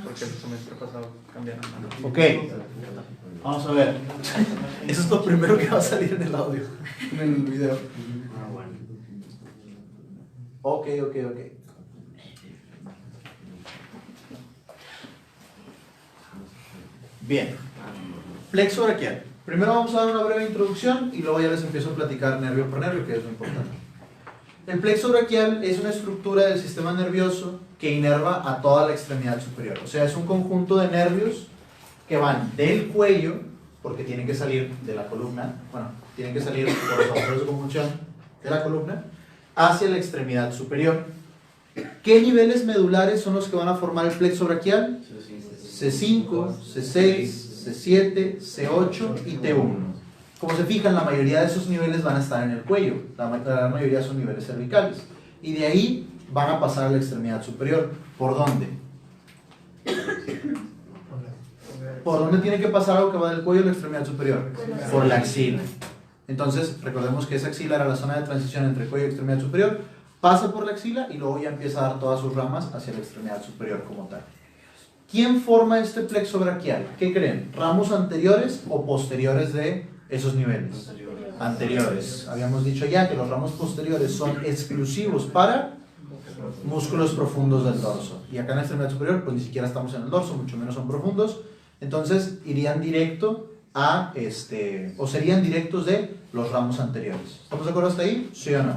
Porque el semestre pasado cambiaron. Ok, vamos a ver. Eso es lo primero que va a salir en el audio, en el video. Ok. Bien. Plexo braquial. Primero vamos a dar una breve introducción y luego ya les empiezo a platicar nervio por nervio, que es lo importante. El plexo braquial es una estructura del sistema nervioso que inerva a toda la extremidad superior. O sea, es un conjunto de nervios que van del cuello, porque tienen que salir de la columna, bueno, tienen que salir por los agujeros de conjunción de la columna, hacia la extremidad superior. ¿Qué niveles medulares son los que van a formar el plexo braquial? C5, C6, C7, C8 y T1. Como se fijan, la mayoría de esos niveles van a estar en el cuello, la mayoría son niveles cervicales, y de ahí van a pasar a la extremidad superior. ¿Por dónde? ¿Por dónde tiene que pasar algo que va del cuello a la extremidad superior? Por la axila. Entonces, recordemos que esa axila era la zona de transición entre cuello y extremidad superior, pasa por la axila y luego ya empieza a dar todas sus ramas hacia la extremidad superior como tal. ¿Quién forma este plexo braquial? ¿Qué creen? ¿Ramos anteriores o posteriores de esos niveles? Anteriores. Habíamos dicho ya que los ramos posteriores son exclusivos para músculos profundos del dorso. Y acá en la extremidad superior, pues ni siquiera estamos en el dorso, mucho menos son profundos. Entonces irían directo a o serían directos de los ramos anteriores. ¿Estamos de acuerdo hasta ahí? ¿Sí o no?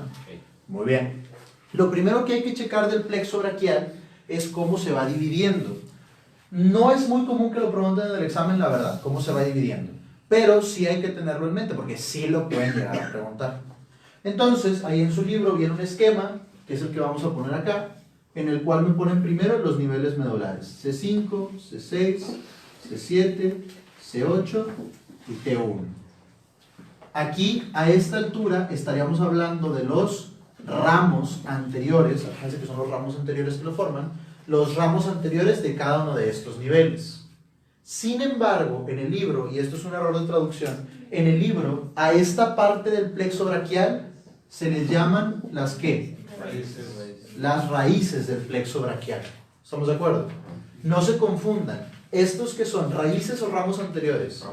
Muy bien. Lo primero que hay que checar del plexo braquial es cómo se va dividiendo. No es muy común que lo pregunten en el examen, la verdad, cómo se va dividiendo. Pero sí hay que tenerlo en mente, porque sí lo pueden llegar a preguntar. Entonces, ahí en su libro viene un esquema, que es el que vamos a poner acá, en el cual me ponen primero los niveles medulares. C5, C6, C7, C8 y T1. Aquí, a esta altura, estaríamos hablando de los ramos anteriores, fíjense que son los ramos anteriores que lo forman, los ramos anteriores de cada uno de estos niveles. Sin embargo, en el libro, y esto es un error de traducción, en el libro, a esta parte del plexo braquial se les llaman las ¿qué? Las raíces del plexo braquial. ¿Estamos de acuerdo? No se confundan. ¿Estos qué son? ¿Raíces o ramos anteriores?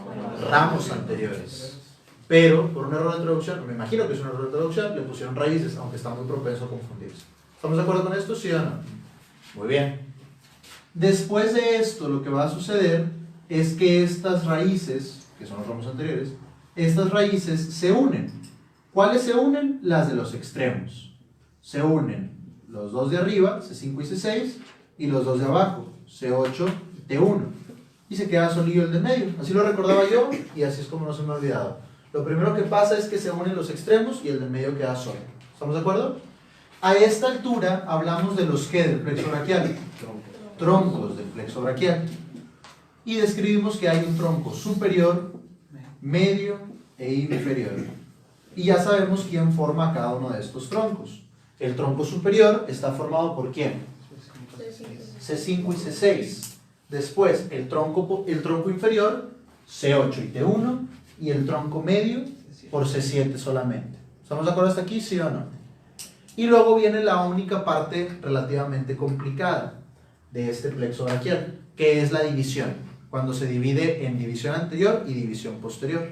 Ramos anteriores. Pero, por un error de traducción, me imagino que es un error de traducción, le pusieron raíces, aunque está muy propenso a confundirse. ¿Estamos de acuerdo con esto? ¿Sí o no? Muy bien. Después de esto, lo que va a suceder es que estas raíces, que son los ramos anteriores, estas raíces se unen. ¿Cuáles se unen? Las de los extremos. Se unen los dos de arriba, C5 y C6, y los dos de abajo, C8 y T1. Y se queda solillo el de medio. Así lo recordaba yo y así es como no se me ha olvidado. Lo primero que pasa es que se unen los extremos y el de medio queda solo. ¿Estamos de acuerdo? A esta altura hablamos de los G del plexo braquial, troncos del plexo braquial, y describimos que hay un tronco superior, medio e inferior. Y ya sabemos quién forma cada uno de estos troncos. El tronco superior está formado por ¿quién? C5 y C6. Después el tronco inferior, C8 y T1, y el tronco medio por C7 solamente. ¿Estamos de acuerdo hasta aquí, sí o no? Y luego viene la única parte relativamente complicada de este plexo braquial, que es la división, cuando se divide en división anterior y división posterior.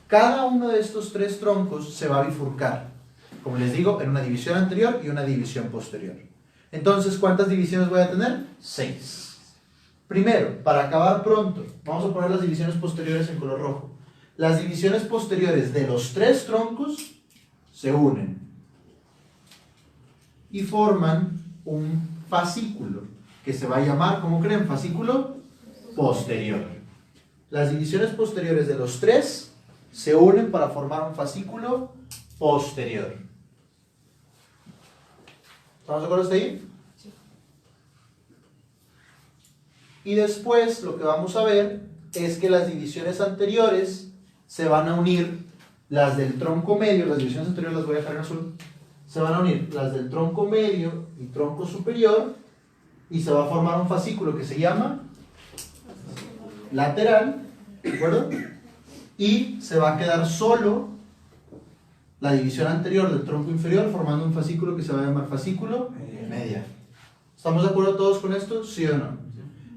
Cada uno de estos tres troncos se va a bifurcar, como les digo, en una división anterior y una división posterior. Entonces, ¿cuántas divisiones voy a tener? 6. Primero, para acabar pronto, vamos a poner las divisiones posteriores en color rojo. Las divisiones posteriores de los tres troncos se unen y forman un fascículo que se va a llamar, ¿cómo creen? Fascículo posterior. Las divisiones posteriores de los tres se unen para formar un fascículo posterior. ¿Estamos de acuerdo hasta ahí? Sí. Y después lo que vamos a ver es que las divisiones anteriores se van a unir, las del tronco medio, las divisiones anteriores las voy a dejar en azul, se van a unir las del tronco medio y tronco superior y se va a formar un fascículo que se llama lateral, ¿de acuerdo? Y se va a quedar solo la división anterior del tronco inferior formando un fascículo que se va a llamar fascículo media. ¿Estamos de acuerdo todos con esto? ¿Sí o no?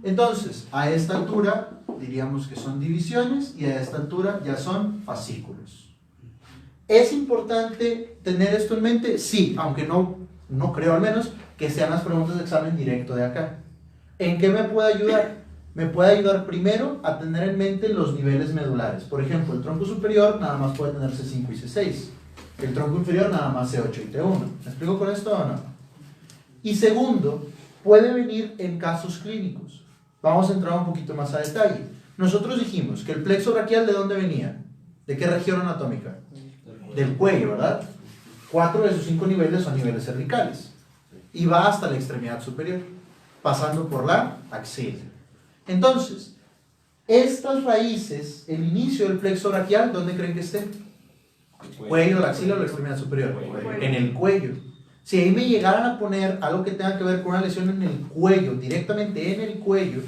Entonces, a esta altura diríamos que son divisiones y a esta altura ya son fascículos. ¿Es importante tener esto en mente? Sí, aunque no creo al menos que sean las preguntas de examen directo de acá. ¿En qué me puede ayudar? Me puede ayudar primero a tener en mente los niveles medulares. Por ejemplo, el tronco superior nada más puede tener C5 y C6. El tronco inferior nada más C8 y T1. ¿Me explico con esto o no? Y segundo, puede venir en casos clínicos. Vamos a entrar un poquito más a detalle. Nosotros dijimos que el plexo braquial, ¿de dónde venía? ¿De qué región anatómica? Del cuello, ¿verdad? 4 de sus 5 niveles son niveles cervicales. Y va hasta la extremidad superior, pasando por la axila. Entonces, estas raíces, el inicio del plexo braquial, ¿dónde creen que esté? Cuello, la axila o la extremidad superior. En el cuello. Si ahí me llegaran a poner algo que tenga que ver con una lesión en el cuello, directamente en el cuello,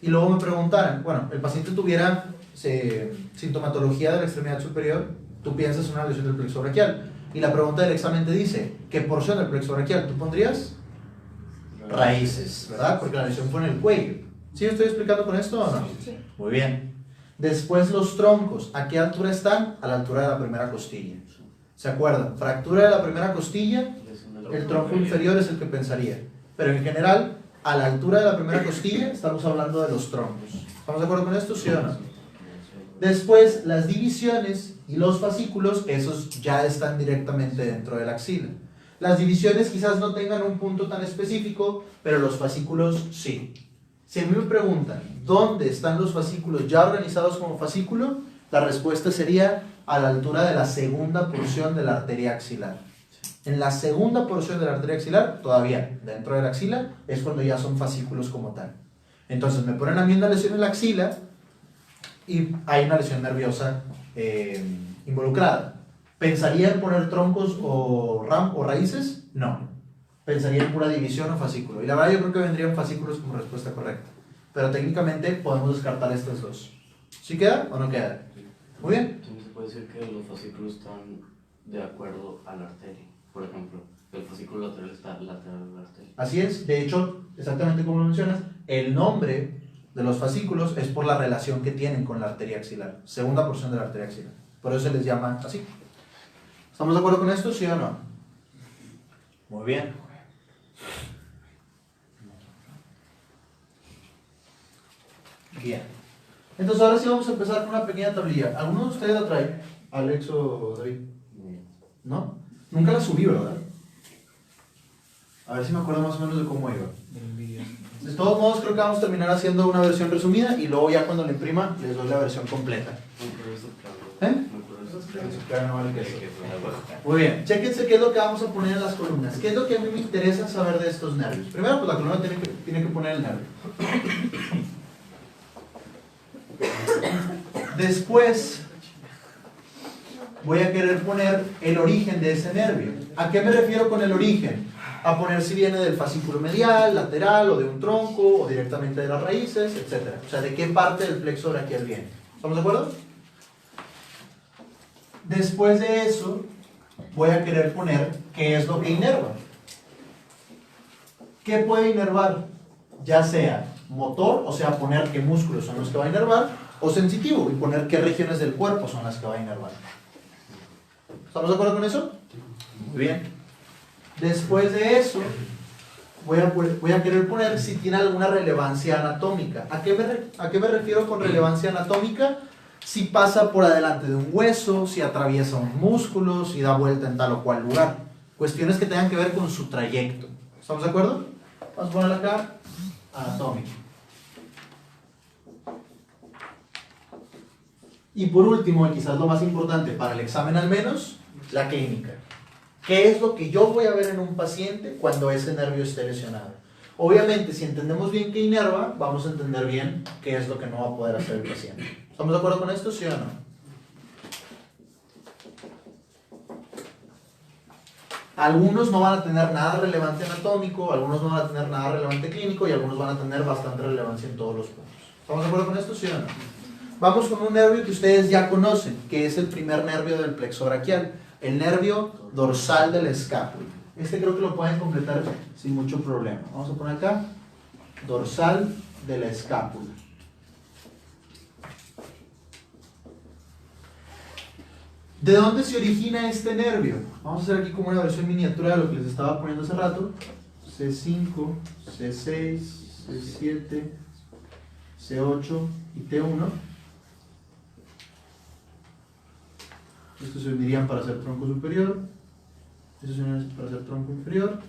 y luego me preguntaran, bueno, el paciente tuviera sintomatología de la extremidad superior, tú piensas en una lesión del plexo braquial, y la pregunta del examen te dice, ¿qué porción del plexo braquial? ¿Tú pondrías? Raíces, ¿verdad? Porque la lesión fue en el cuello. ¿Sí me estoy explicando con esto o no? Sí. Muy bien. Después los troncos, ¿a qué altura están? A la altura de la primera costilla. ¿Se acuerdan? Fractura de la primera costilla, el tronco inferior es el que pensaría. Pero en general, a la altura de la primera costilla, estamos hablando de los troncos. ¿Estamos de acuerdo con esto? ¿Sí o no? Después, las divisiones y los fascículos, esos ya están directamente dentro de la axila. Las divisiones quizás no tengan un punto tan específico, pero los fascículos sí. Si a mí me preguntan, ¿dónde están los fascículos ya organizados como fascículo? La respuesta sería a la altura de la segunda porción de la arteria axilar. En la segunda porción de la arteria axilar, todavía dentro de la axila, es cuando ya son fascículos como tal. Entonces me ponen a mí una lesión en la axila y hay una lesión nerviosa involucrada. ¿Pensaría en poner troncos o raíces? No. Pensaría en pura división o fascículo. Y la verdad yo creo que vendrían fascículos como respuesta correcta. Pero técnicamente podemos descartar estas dos. ¿Sí queda o no queda? Muy bien. Se puede decir que los fascículos están de acuerdo a la arteria. Por ejemplo, el fascículo lateral está lateral a la arteria. Así es. De hecho, exactamente como lo mencionas, el nombre de los fascículos es por la relación que tienen con la arteria axilar. Segunda porción de la arteria axilar. Por eso se les llama así. ¿Estamos de acuerdo con esto? ¿Sí o no? Muy bien. Bien. Entonces ahora sí vamos a empezar con una pequeña tablilla. ¿Alguno de ustedes la trae? ¿Alex o David? ¿No? Nunca la subí, ¿verdad? A ver si me acuerdo más o menos de cómo iba. De todos modos creo que vamos a terminar haciendo una versión resumida y luego ya cuando la imprima les doy la versión completa. ¿Eh? Muy bien, chéquense qué es lo que vamos a poner en las columnas. ¿Qué es lo que a mí me interesa saber de estos nervios? Primero, pues la columna tiene que poner el nervio. Después voy a querer poner el origen de ese nervio. ¿A qué me refiero con el origen? A poner si viene del fascículo medial, lateral, o de un tronco, o directamente de las raíces, etc. O sea, de qué parte del plexo braquial viene. ¿Estamos de acuerdo? Después de eso, voy a querer poner qué es lo que inerva. ¿Qué puede inervar? Ya sea motor, o sea, poner qué músculos son los que va a inervar, o sensitivo, y poner qué regiones del cuerpo son las que va a inervar. ¿Estamos de acuerdo con eso? Muy bien. Después de eso, voy a querer poner si tiene alguna relevancia anatómica. ¿A qué me refiero con relevancia anatómica? Si pasa por adelante de un hueso, si atraviesa un músculo, si da vuelta en tal o cual lugar. Cuestiones que tengan que ver con su trayecto. ¿Estamos de acuerdo? Vamos a ponerla acá, anatómica. Y por último, y quizás lo más importante para el examen al menos, la clínica. ¿Qué es lo que yo voy a ver en un paciente cuando ese nervio esté lesionado? Obviamente, si entendemos bien qué inerva, vamos a entender bien qué es lo que no va a poder hacer el paciente. ¿Estamos de acuerdo con esto, sí o no? Algunos no van a tener nada relevante anatómico, algunos no van a tener nada relevante clínico y algunos van a tener bastante relevancia en todos los puntos. ¿Estamos de acuerdo con esto, sí o no? Vamos con un nervio que ustedes ya conocen, que es el primer nervio del plexo braquial, el nervio dorsal de la escápula. Este creo que lo pueden completar sin mucho problema. Vamos a poner acá dorsal de la escápula. ¿De dónde se origina este nervio? Vamos a hacer aquí como una versión miniatura de lo que les estaba poniendo hace rato. C5, C6, C7, C8 y T1. Estos se unirían para hacer tronco superior. Estos se unirían para hacer tronco inferior.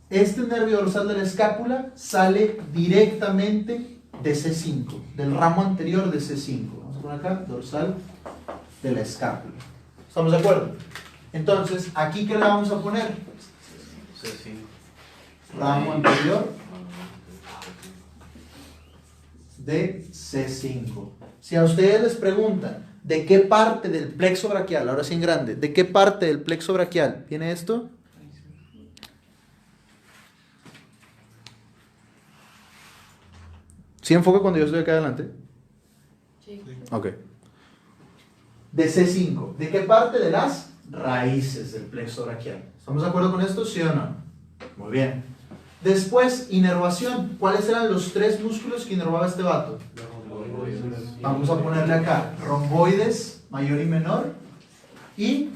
Este nervio dorsal de la escápula sale directamente de C5, del ramo anterior de C5. Vamos a poner acá, dorsal de la escápula. ¿Estamos de acuerdo? Entonces, ¿aquí qué le vamos a poner? Ramo anterior de C5. Si a ustedes les preguntan de qué parte del plexo braquial, ahora sí en grande, de qué parte del plexo braquial viene esto, ¿sí enfoca cuando yo estoy acá adelante? Sí. Ok. De C5. ¿De qué parte? De las raíces del plexo braquial. ¿Estamos de acuerdo con esto? ¿Sí o no? Muy bien. Después, inervación. ¿Cuáles eran los 3 músculos que inervaba este vato? Vamos a ponerle acá romboides, mayor y menor, y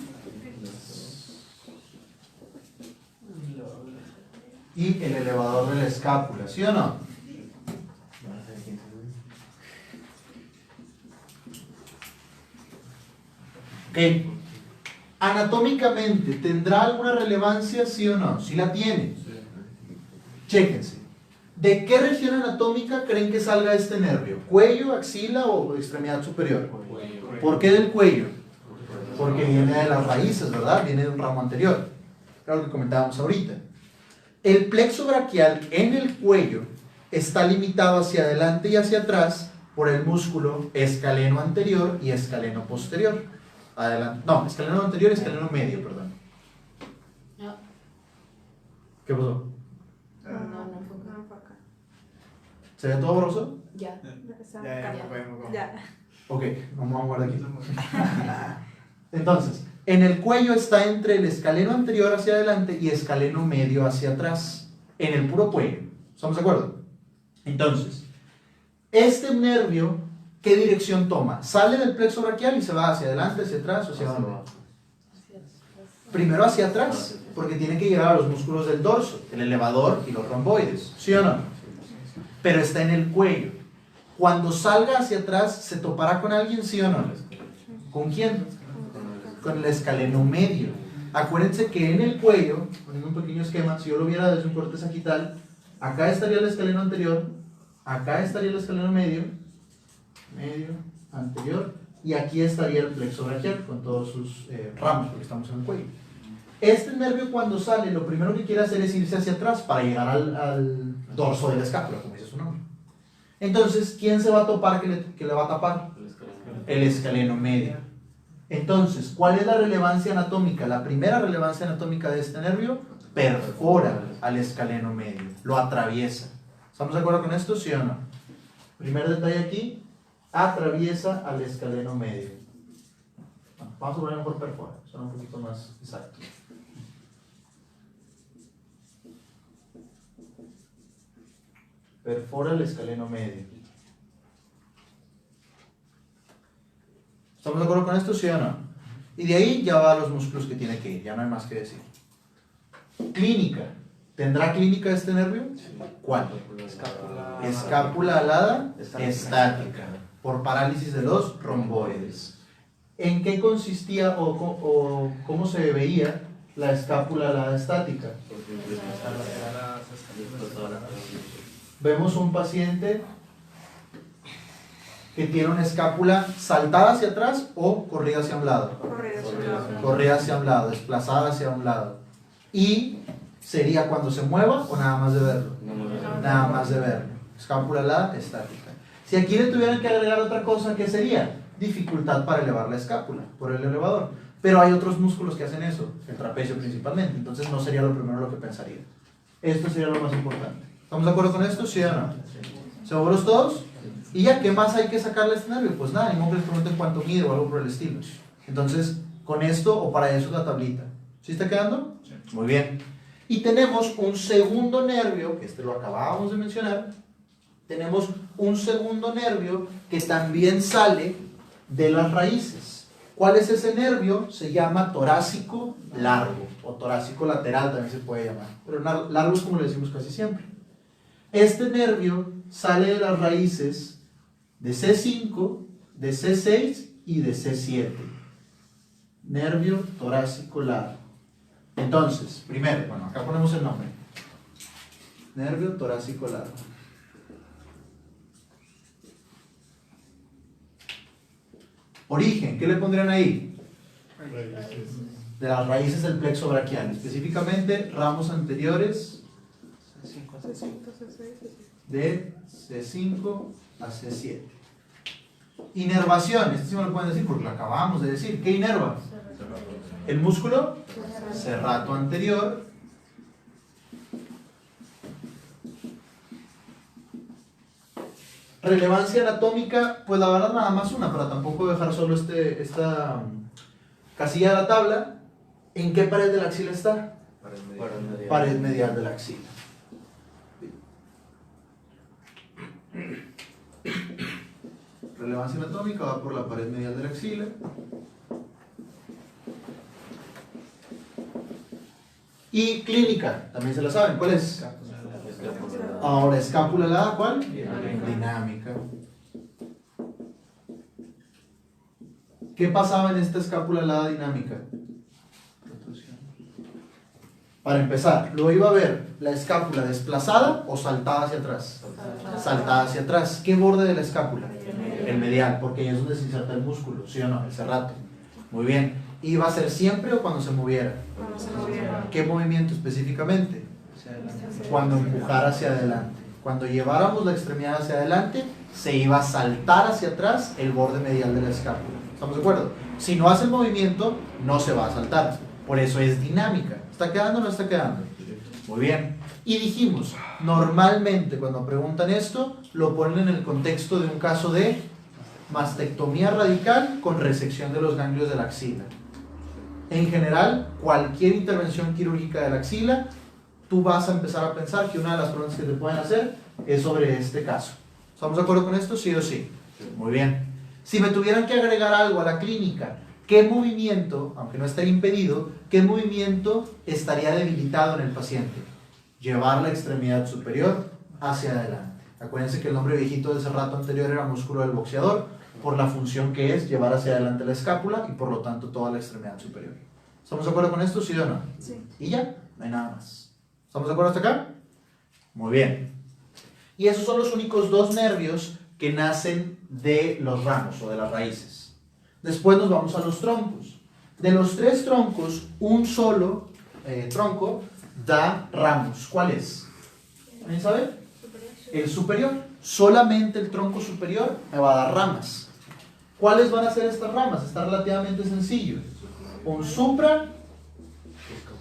el elevador de la escápula, ¿sí o no? Ok. Anatómicamente, ¿tendrá alguna relevancia, sí o no? ¿Sí la tiene? Chéquense. ¿De qué región anatómica creen que salga este nervio? ¿Cuello, axila o extremidad superior? ¿Por qué del cuello? Porque viene de las raíces, ¿verdad? Viene de un ramo anterior. Claro que comentábamos ahorita. El plexo braquial en el cuello está limitado hacia adelante y hacia atrás por el músculo escaleno anterior y escaleno posterior. Adelante. No, escaleno anterior y escaleno medio, perdón. No, ¿Qué pasó? no fue. ¿Se ve todo borroso? Ya. Ya. Ok, vamos a guardar aquí. Entonces, en el cuello está entre el escaleno anterior hacia adelante y escaleno medio hacia atrás. En el puro cuello. ¿Estamos de acuerdo? Entonces, este nervio, ¿qué dirección toma? Sale del plexo braquial y se va hacia adelante, hacia atrás o hacia dónde. Primero hacia atrás, porque tiene que llegar a los músculos del dorso, el elevador y los romboides. ¿Sí o no? Pero está en el cuello. Cuando salga hacia atrás, ¿se topará con alguien, sí o no? ¿Con quién? Con el escaleno medio. Acuérdense que en el cuello, poniendo un pequeño esquema, si yo lo viera desde un corte sagital, acá estaría el escaleno anterior, acá estaría el escaleno medio, anterior, y aquí estaría el plexo braquial con todos sus ramos, porque estamos en el cuello. Este nervio cuando sale, lo primero que quiere hacer es irse hacia atrás para llegar al dorso de la escápula, como dice su nombre. Entonces, ¿quién se va a topar que le va a tapar? El escaleno medio. Entonces, ¿cuál es la relevancia anatómica? La primera relevancia anatómica de este nervio, perfora al escaleno medio, lo atraviesa. ¿Estamos de acuerdo con esto, sí o no? Primer detalle aquí, atraviesa al escaleno medio. Vamos a poner mejor perfora, suena un poquito más exacto. Perfora el escaleno medio. ¿Estamos de acuerdo con esto, sí o no? Y de ahí ya va a los músculos que tiene que ir, ya no hay más que decir. Clínica. ¿Tendrá clínica este nervio? ¿Cuál? Escápula alada estática, por parálisis de los romboides. ¿En qué consistía o cómo se veía la escápula alada estática? Vemos un paciente que tiene una escápula saltada hacia atrás o corrida hacia un lado. Corrida hacia un lado, desplazada hacia un lado. Y sería cuando se mueva o nada más de verlo. Nada más de verlo. Escápula alada estática. Si aquí le tuvieran que agregar otra cosa, ¿qué sería? Dificultad para elevar la escápula por el elevador. Pero hay otros músculos que hacen eso, el trapecio principalmente. Entonces no sería lo primero lo que pensaría. Esto sería lo más importante. ¿Estamos de acuerdo con esto? ¿Sí o no? ¿Seguros todos? ¿Y ya qué más hay que sacarle a este nervio? Pues nada, ni modo que les pregunten cuánto mide o algo por el estilo. Entonces, con esto o para eso es la tablita. ¿Sí está quedando? Sí. Muy bien. Y tenemos un segundo nervio, que este lo acabábamos de mencionar. Tenemos un segundo nervio que también sale de las raíces. ¿Cuál es ese nervio? Se llama torácico largo, o torácico lateral también se puede llamar. Pero largo es como le decimos casi siempre. Este nervio sale de las raíces de C5, de C6 y de C7. Nervio torácico largo. Entonces, primero, bueno, acá ponemos el nombre. Nervio torácico largo. Origen, ¿qué le pondrían ahí? De las raíces del plexo braquial, específicamente ramos anteriores de C5 a C7. Inervación, este sí me lo pueden decir porque lo acabamos de decir. ¿Qué inerva? El músculo serrato anterior. Relevancia anatómica, pues la verdad nada más una, para tampoco dejar solo esta casilla de la tabla. ¿En qué pared de la axila está? Pared medial de la axila. Relevancia anatómica va por la pared medial de la axila. Y clínica, también se la saben, ¿cuál es? Ahora, escápula alada, ¿cuál? Dinámica. ¿Qué pasaba en esta escápula alada dinámica? Para empezar, ¿lo iba a ver la escápula desplazada o saltada hacia atrás? Saltada hacia atrás. ¿Qué borde de la escápula? El medial, porque ahí es donde se inserta el músculo, ¿sí o no? El serrato. Muy bien. ¿Iba a ser siempre o cuando se moviera? Cuando se moviera. ¿Qué movimiento específicamente? Cuando empujara hacia adelante. Cuando lleváramos la extremidad hacia adelante, se iba a saltar hacia atrás el borde medial de la escápula. ¿Estamos de acuerdo? Si no hace el movimiento, no se va a saltar. Por eso es dinámica. ¿Está quedando o no está quedando? Muy bien. Y dijimos, normalmente cuando preguntan esto, lo ponen en el contexto de un caso de mastectomía radical con resección de los ganglios de la axila. En general, cualquier intervención quirúrgica de la axila, tú vas a empezar a pensar que una de las preguntas que te pueden hacer es sobre este caso. ¿Estamos de acuerdo con esto? ¿Sí o sí? Muy bien. Si me tuvieran que agregar algo a la clínica, ¿qué movimiento, aunque no esté impedido, qué movimiento estaría debilitado en el paciente? Llevar la extremidad superior hacia adelante. Acuérdense que el nombre viejito de ese rato anterior era músculo del boxeador, por la función que es llevar hacia adelante la escápula y por lo tanto toda la extremidad superior. ¿Estamos de acuerdo con esto? ¿Sí o no? Sí. Y ya, no hay nada más. ¿Estamos de acuerdo hasta acá? Muy bien. Y esos son los únicos dos nervios que nacen de los ramos o de las raíces. Después nos vamos a los troncos. De los tres troncos, un solo tronco da ramos. ¿Cuál es? ¿Alguien sabe? El superior. Solamente el tronco superior me va a dar ramas. ¿Cuáles van a ser estas ramas? Está relativamente sencillo. Un supra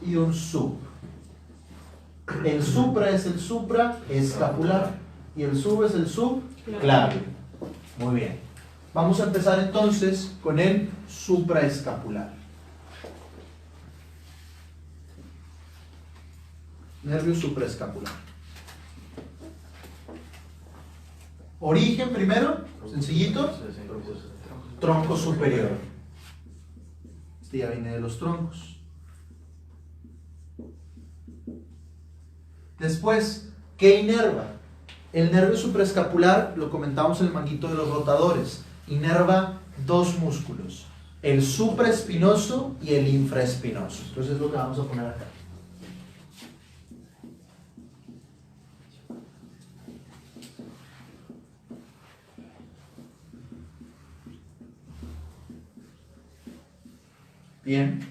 y un sub. El supra es el supra escapular y el sub es el subclavio. Muy bien. Vamos a empezar entonces con el supraescapular. Nervio supraescapular. Origen primero, sencillito. Tronco superior. Este ya viene de los troncos. Después, ¿qué inerva? El nervio supraescapular, lo comentamos en el manguito de los rotadores, inerva dos músculos, el supraespinoso y el infraespinoso. Entonces es lo que vamos a poner acá. Bien.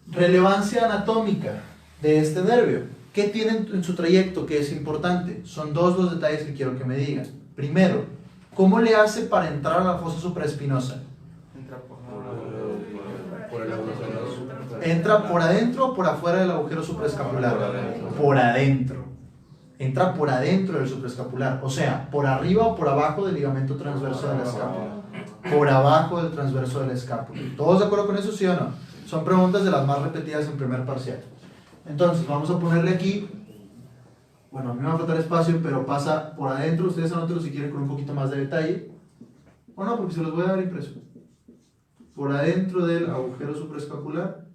Relevancia anatómica de este nervio. ¿Qué tiene en su trayecto que es importante? Son dos los detalles que quiero que me digan. Primero, ¿cómo le hace para entrar a la fosa supraespinosa? ¿Entra por adentro o por afuera del agujero supraescapular? Por adentro. Entra por adentro del supraescapular. O sea, por arriba o por abajo del ligamento transverso de la escápula. Por abajo del transverso de la escápula. ¿Todos de acuerdo con eso, sí o no? Son preguntas de las más repetidas en primer parcial. Entonces, vamos a ponerle aquí, bueno, a mí me va a faltar espacio, pero pasa por adentro, ustedes anótenlo si quieren con un poquito más de detalle. O no, porque se los voy a dar impreso. Por adentro del agujero supraescapular.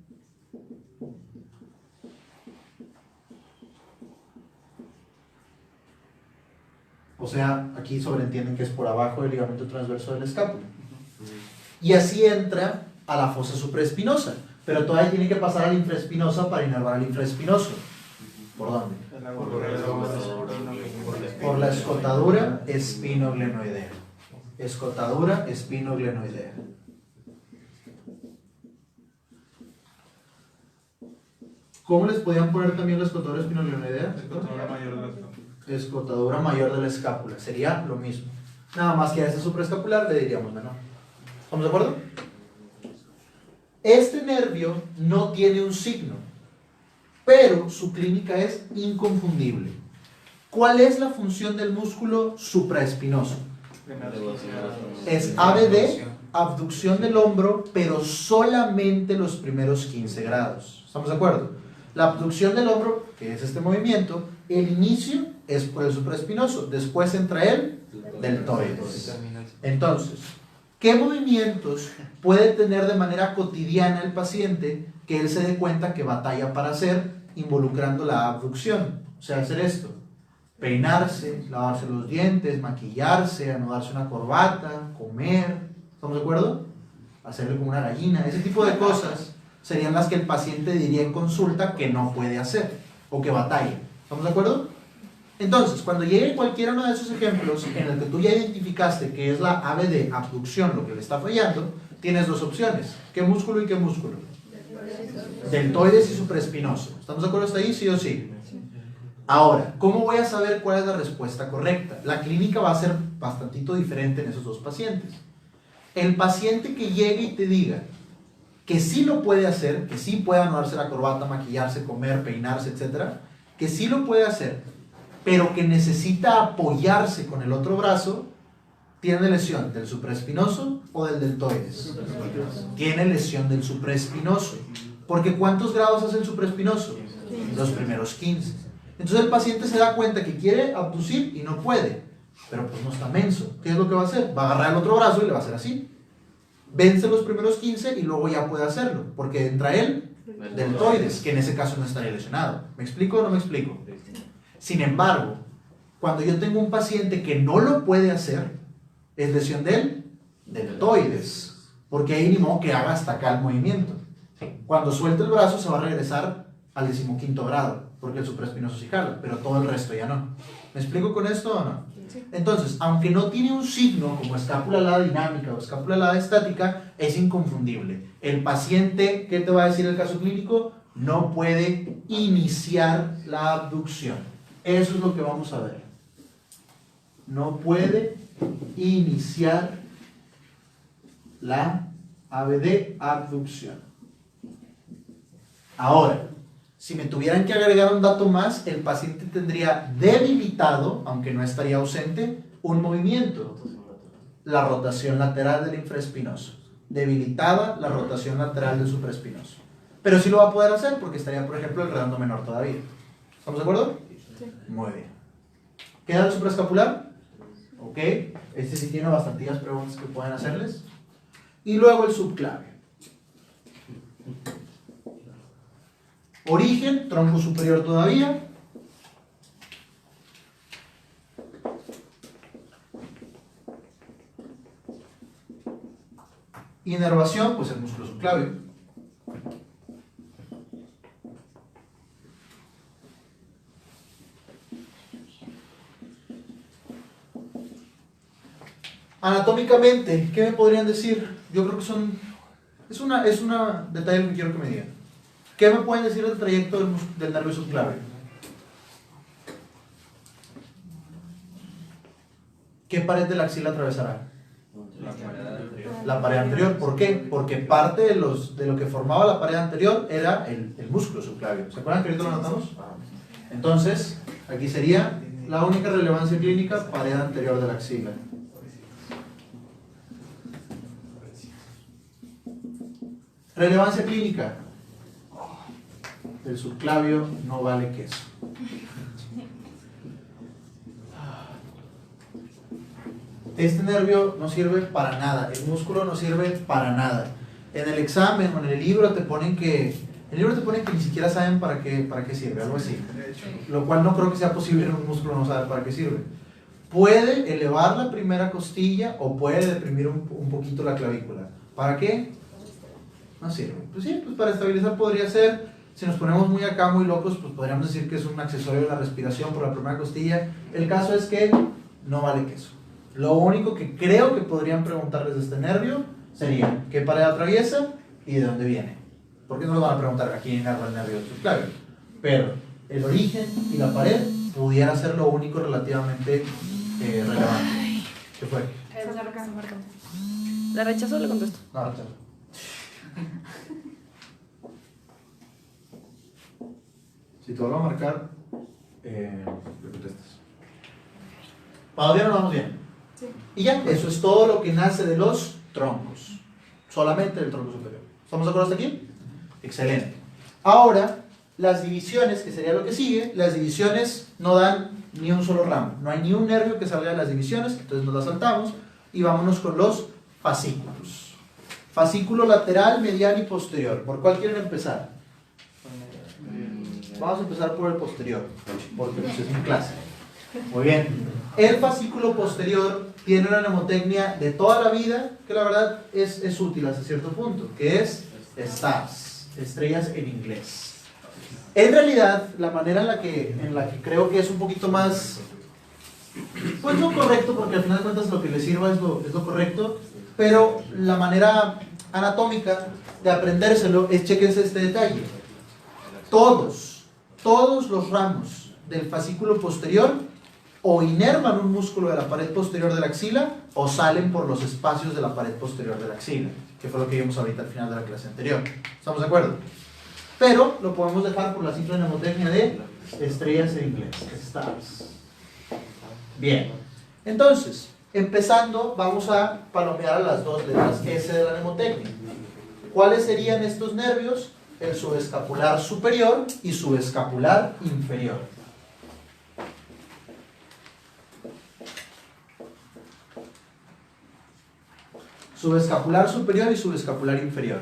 O sea, aquí sobreentienden que es por abajo del ligamento transverso del escápula. Y así entra a la fosa supraespinosa. Pero todavía tiene que pasar a la infraespinosa para inervar al infraespinoso. ¿Por dónde? Por la escotadura espinoglenoidea. Escotadura espinoglenoidea. ¿Cómo les podían poner también la escotadura espinoglenoidea? Escotadura mayor de la escápula. Sería lo mismo. Nada más que a esta supraescapular le diríamos menor. ¿Estamos de acuerdo? Este nervio no tiene un signo, pero su clínica es inconfundible. ¿Cuál es la función del músculo supraespinoso? Es ABD, abducción del hombro, pero solamente los primeros 15 grados. ¿Estamos de acuerdo? La abducción del hombro, que es este movimiento, el inicio es por el supraespinoso, después entra el deltoides. Entonces, ¿qué movimientos puede tener de manera cotidiana el paciente que él se dé cuenta que batalla para hacer, involucrando la abducción? O sea, hacer esto: peinarse, lavarse los dientes, maquillarse, anudarse una corbata, comer. ¿Estamos de acuerdo? Hacerle como una gallina. Ese tipo de cosas serían las que el paciente diría en consulta que no puede hacer o que batalla. ¿Estamos de acuerdo? Entonces, cuando llegue cualquiera uno de esos ejemplos en el que tú ya identificaste que es la ABD, abducción, lo que le está fallando, tienes dos opciones. ¿Qué músculo y qué músculo? Deltoides y supraespinoso. ¿Estamos de acuerdo hasta ahí? ¿Sí o sí? Ahora, ¿cómo voy a saber cuál es la respuesta correcta? La clínica va a ser bastantito diferente en esos dos pacientes. El paciente que llegue y te diga que sí lo puede hacer, que sí puede anudarse la corbata, maquillarse, comer, peinarse, etc., que sí lo puede hacer, pero que necesita apoyarse con el otro brazo, ¿tiene lesión del supraespinoso o del deltoides? Tiene lesión del supraespinoso. Porque ¿cuántos grados hace el supraespinoso? Los primeros 15. Entonces el paciente se da cuenta que quiere abducir y no puede, pero pues no está menso. ¿Qué es lo que va a hacer? Va a agarrar el otro brazo y le va a hacer así. Vence los primeros 15 y luego ya puede hacerlo, porque entra el deltoides, que en ese caso no estaría lesionado. ¿Me explico o no me explico? Sin embargo, cuando yo tengo un paciente que no lo puede hacer, es lesión del deltoides, porque ahí ni modo que haga hasta acá el movimiento. Cuando suelte el brazo se va a regresar al 15º grado, porque el supraespinoso sí jala, pero todo el resto ya no. ¿Me explico con esto o no? Entonces, aunque no tiene un signo como escápula alada dinámica o escápula alada estática, es inconfundible. El paciente, ¿qué te va a decir el caso clínico? No puede iniciar la abducción. Eso es lo que vamos a ver. No puede iniciar la ABD, abducción. Ahora, si me tuvieran que agregar un dato más, el paciente tendría debilitado, aunque no estaría ausente, un movimiento: la rotación lateral del infraespinoso. Debilitada la rotación lateral del supraespinoso. Pero sí lo va a poder hacer porque estaría, por ejemplo, el redondo menor todavía. ¿Estamos de acuerdo? Sí. Muy bien. ¿Queda el supraescapular? Ok. Este sí tiene bastantillas preguntas que pueden hacerles. Y luego el subclavio. Origen, tronco superior todavía. Inervación, pues el músculo subclavio. Anatómicamente, ¿qué me podrían decir? Yo creo que es una detalle que quiero que me digan. ¿Qué me pueden decir del trayecto del nervio subclavio? ¿Qué pared de la axila atravesará? La pared anterior. ¿Por qué? Porque parte de lo que formaba la pared anterior era el músculo subclavio. ¿Se acuerdan que ahorita lo notamos? Entonces, aquí sería la única relevancia clínica: pared anterior de la axila. Relevancia clínica. El subclavio no vale queso. Este nervio no sirve para nada, el músculo no sirve para nada. En el examen o en el libro te ponen que ni siquiera saben para qué sirve, algo así. Lo cual no creo que sea posible en un músculo no saber para qué sirve. Puede elevar la primera costilla o puede deprimir un poquito la clavícula. ¿Para qué? No sirve. Pues sí, pues para estabilizar podría ser. Si nos ponemos muy acá, muy locos, pues podríamos decir que es un accesorio de la respiración por la primera costilla. El caso es que no vale queso. Lo único que creo que podrían preguntarles de este nervio sería ¿qué pared atraviesa y de dónde viene? Porque no nos van a preguntar aquí inerva el nervio subclavio. Pero el origen y la pared pudiera ser lo único relativamente relevante. ¿Qué fue? ¿La rechazó o le contesto? No, rechazo. Si te vuelvo a marcar, le contestas. ¿Para bien o no vamos bien? Sí. Y ya, eso es todo lo que nace de los troncos. Solamente del tronco superior. ¿Estamos de acuerdo hasta aquí? Excelente. Ahora, las divisiones, que sería lo que sigue, las divisiones no dan ni un solo ramo. No hay ni un nervio que salga de las divisiones, entonces nos las saltamos y vámonos con los fascículos. Fascículo lateral, medial y posterior. ¿Por cuál quieren empezar? Vamos a empezar por el posterior, porque pues es mi clase. Muy bien. El fascículo posterior tiene una mnemotecnia de toda la vida, que la verdad es útil hasta cierto punto, que es stars, estrellas en inglés. En realidad, la manera en la que creo que es un poquito más, pues no correcto, porque al final de cuentas lo que le sirva es lo correcto, pero la manera anatómica de aprendérselo es, chéquense este detalle. Todos los ramos del fascículo posterior o inervan un músculo de la pared posterior de la axila o salen por los espacios de la pared posterior de la axila, que fue lo que vimos ahorita al final de la clase anterior. ¿Estamos de acuerdo? Pero lo podemos dejar por la simple mnemotecnia de estrellas en inglés, stars. Bien, entonces, empezando, vamos a palomear a las dos letras S de la mnemotecnia. ¿Cuáles serían estos nervios? El subescapular superior y subescapular inferior. Subescapular superior y subescapular inferior.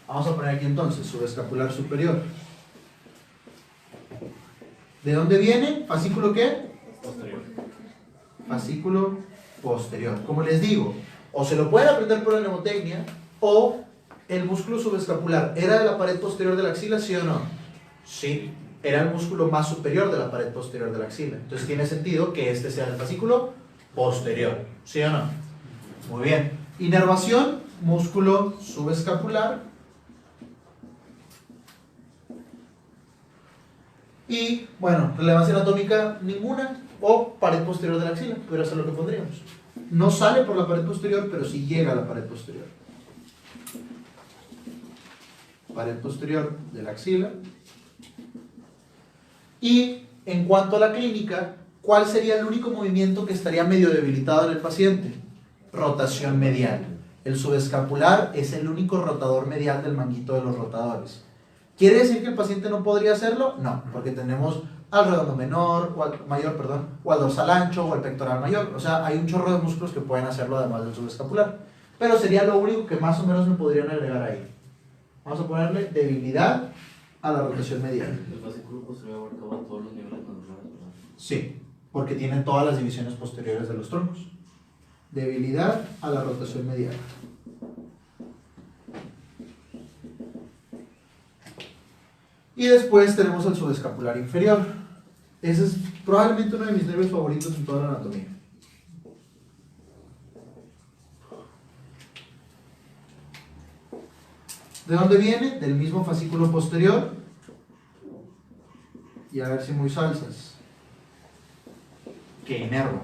Vamos a poner aquí entonces, subescapular superior. ¿De dónde viene? ¿Fascículo qué? Posterior. Fascículo posterior. Como les digo, o se lo pueden aprender por la mnemotecnia, o el músculo subescapular, ¿era de la pared posterior de la axila, sí o no? Sí, era el músculo más superior de la pared posterior de la axila. Entonces tiene sentido que este sea el fascículo posterior, ¿sí o no? Muy bien. Inervación, músculo subescapular. Y, bueno, relevancia anatómica ninguna, o pared posterior de la axila, pudiera ser lo que pondríamos. No sale por la pared posterior, pero sí llega a la pared posterior. Pared posterior de la axila. Y en cuanto a la clínica, ¿cuál sería el único movimiento que estaría medio debilitado en el paciente? Rotación medial. El subescapular es el único rotador medial del manguito de los rotadores. ¿Quiere decir que el paciente no podría hacerlo? No, porque tenemos al redondo menor, o al mayor, perdón, o al dorsal ancho, o al pectoral mayor. O sea, hay un chorro de músculos que pueden hacerlo además del subescapular. Pero sería lo único que más o menos me podrían agregar ahí. Vamos a ponerle debilidad a la rotación medial. El fascículo posterior abarcaba todos los niveles mandibulares, ¿verdad? Sí, porque tienen todas las divisiones posteriores de los troncos. Debilidad a la rotación medial. Y después tenemos el subescapular inferior. Ese es probablemente uno de mis nervios favoritos en toda la anatomía. ¿De dónde viene? Del mismo fascículo posterior. Y a ver si muy salsas. Que inerva.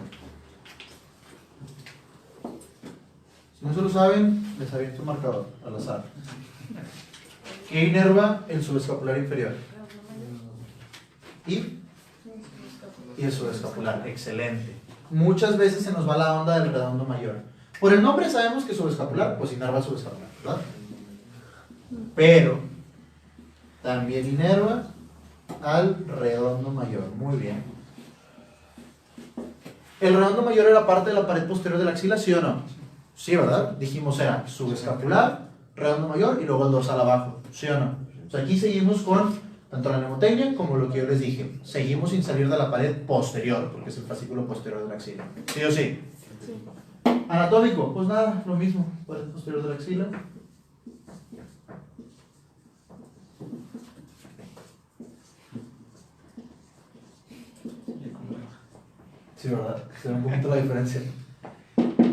Si no se lo saben, les aviento un marcador al azar. ¿Qué inerva el subescapular inferior? ¿Y? Y el subescapular, excelente. Muchas veces se nos va la onda del redondo mayor. Por el nombre sabemos que subescapular, pues inerva el subescapular, ¿verdad? pero también inerva al redondo mayor. Muy bien. ¿El redondo mayor era parte de la pared posterior de la axila, sí o no? Sí, ¿verdad? Dijimos era subescapular, redondo mayor y luego el dorsal abajo, ¿sí o no? O sea, aquí seguimos con tanto la mnemotecnia como lo que yo les dije. Seguimos sin salir de la pared posterior, porque es el fascículo posterior de la axila. ¿Sí o sí? Sí. Anatómico, pues nada, lo mismo. Pared posterior de la axila. Sí, ¿verdad? Se ve un poquito la diferencia.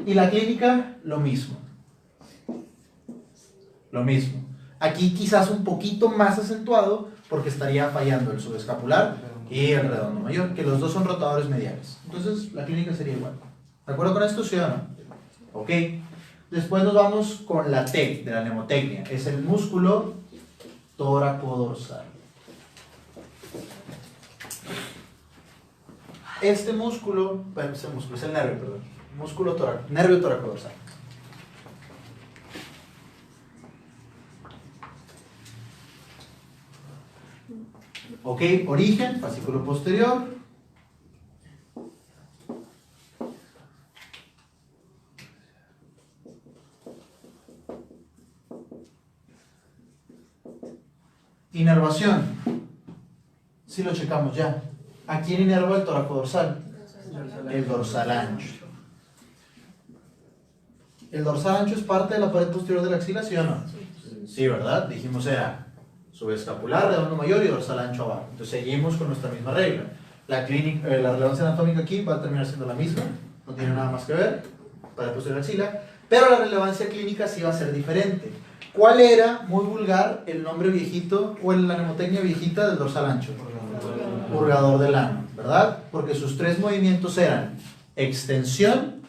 Y la clínica, lo mismo. Lo mismo. Aquí quizás un poquito más acentuado porque estaría fallando el subescapular y el redondo mayor, que los dos son rotadores mediales. Entonces la clínica sería igual. ¿De acuerdo con esto, sí o no? Ok. Después nos vamos con la T de la mnemotecnia. Es el músculo tóraco-dorsal. Este músculo, bueno, es el nervio, perdón. Nervio tóraco-dorsal. Ok, origen, fascículo posterior. Inervación. Si lo checamos ya. ¿A quién inerva el tóraco-dorsal? El dorsal ancho. ¿El dorsal ancho es parte de la pared posterior de la axila, sí o no? Sí, ¿verdad? Dijimos era subescapular, redondo mayor y dorsal ancho abajo. Entonces seguimos con nuestra misma regla. La relevancia anatómica aquí va a terminar siendo la misma, no tiene nada más que ver, pared posterior de la axila, pero la relevancia clínica sí va a ser diferente. ¿Cuál era, muy vulgar, el nombre viejito o la mnemotecnia viejita del dorsal ancho? Purgador del ano, ¿verdad? Porque sus tres movimientos eran extensión,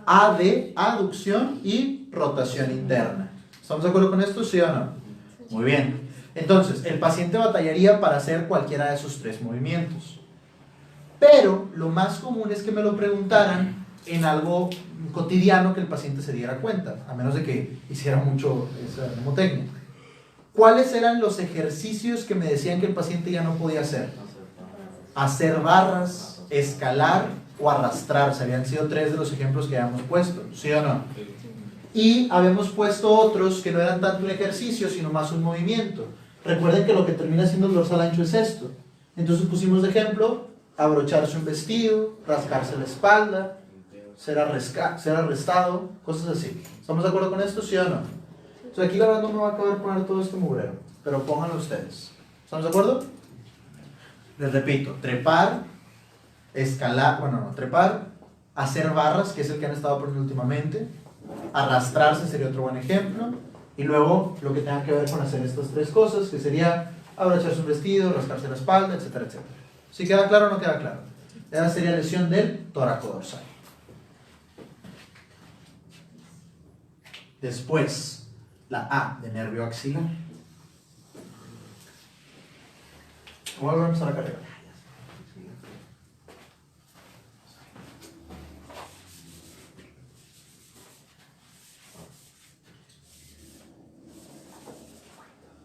aducción y rotación interna. ¿Estamos de acuerdo con esto, sí o no? Muy bien. Entonces, el paciente batallaría para hacer cualquiera de esos tres movimientos. Pero lo más común es que me lo preguntaran en algo cotidiano que el paciente se diera cuenta, a menos de que hiciera mucho esa mnemotecnia. ¿Cuáles eran los ejercicios que me decían que el paciente ya no podía hacer? Hacer barras, escalar o arrastrarse. Habían sido tres de los ejemplos que habíamos puesto, ¿sí o no? Y habíamos puesto otros que no eran tanto un ejercicio, sino más un movimiento. Recuerden que lo que termina siendo el dorsal ancho es esto. Entonces pusimos de ejemplo, abrocharse un vestido, rascarse la espalda, ser arrestado, cosas así. ¿Estamos de acuerdo con esto, sí o no? Entonces aquí la verdad no me va a acabar poner todo este mugrero, pero pónganlo ustedes. ¿Estamos de acuerdo? Les repito, trepar, escalar, trepar, hacer barras, que es el que han estado poniendo últimamente, arrastrarse sería otro buen ejemplo, y luego lo que tenga que ver con hacer estas tres cosas, que sería abrocharse un vestido, rascarse la espalda, etcétera, etcétera. ¿Sí queda claro o no queda claro? Esa sería lesión del tóraco dorsal. Después, la A de nervio axilar. ¿Cómo vamos a empezar acá arriba?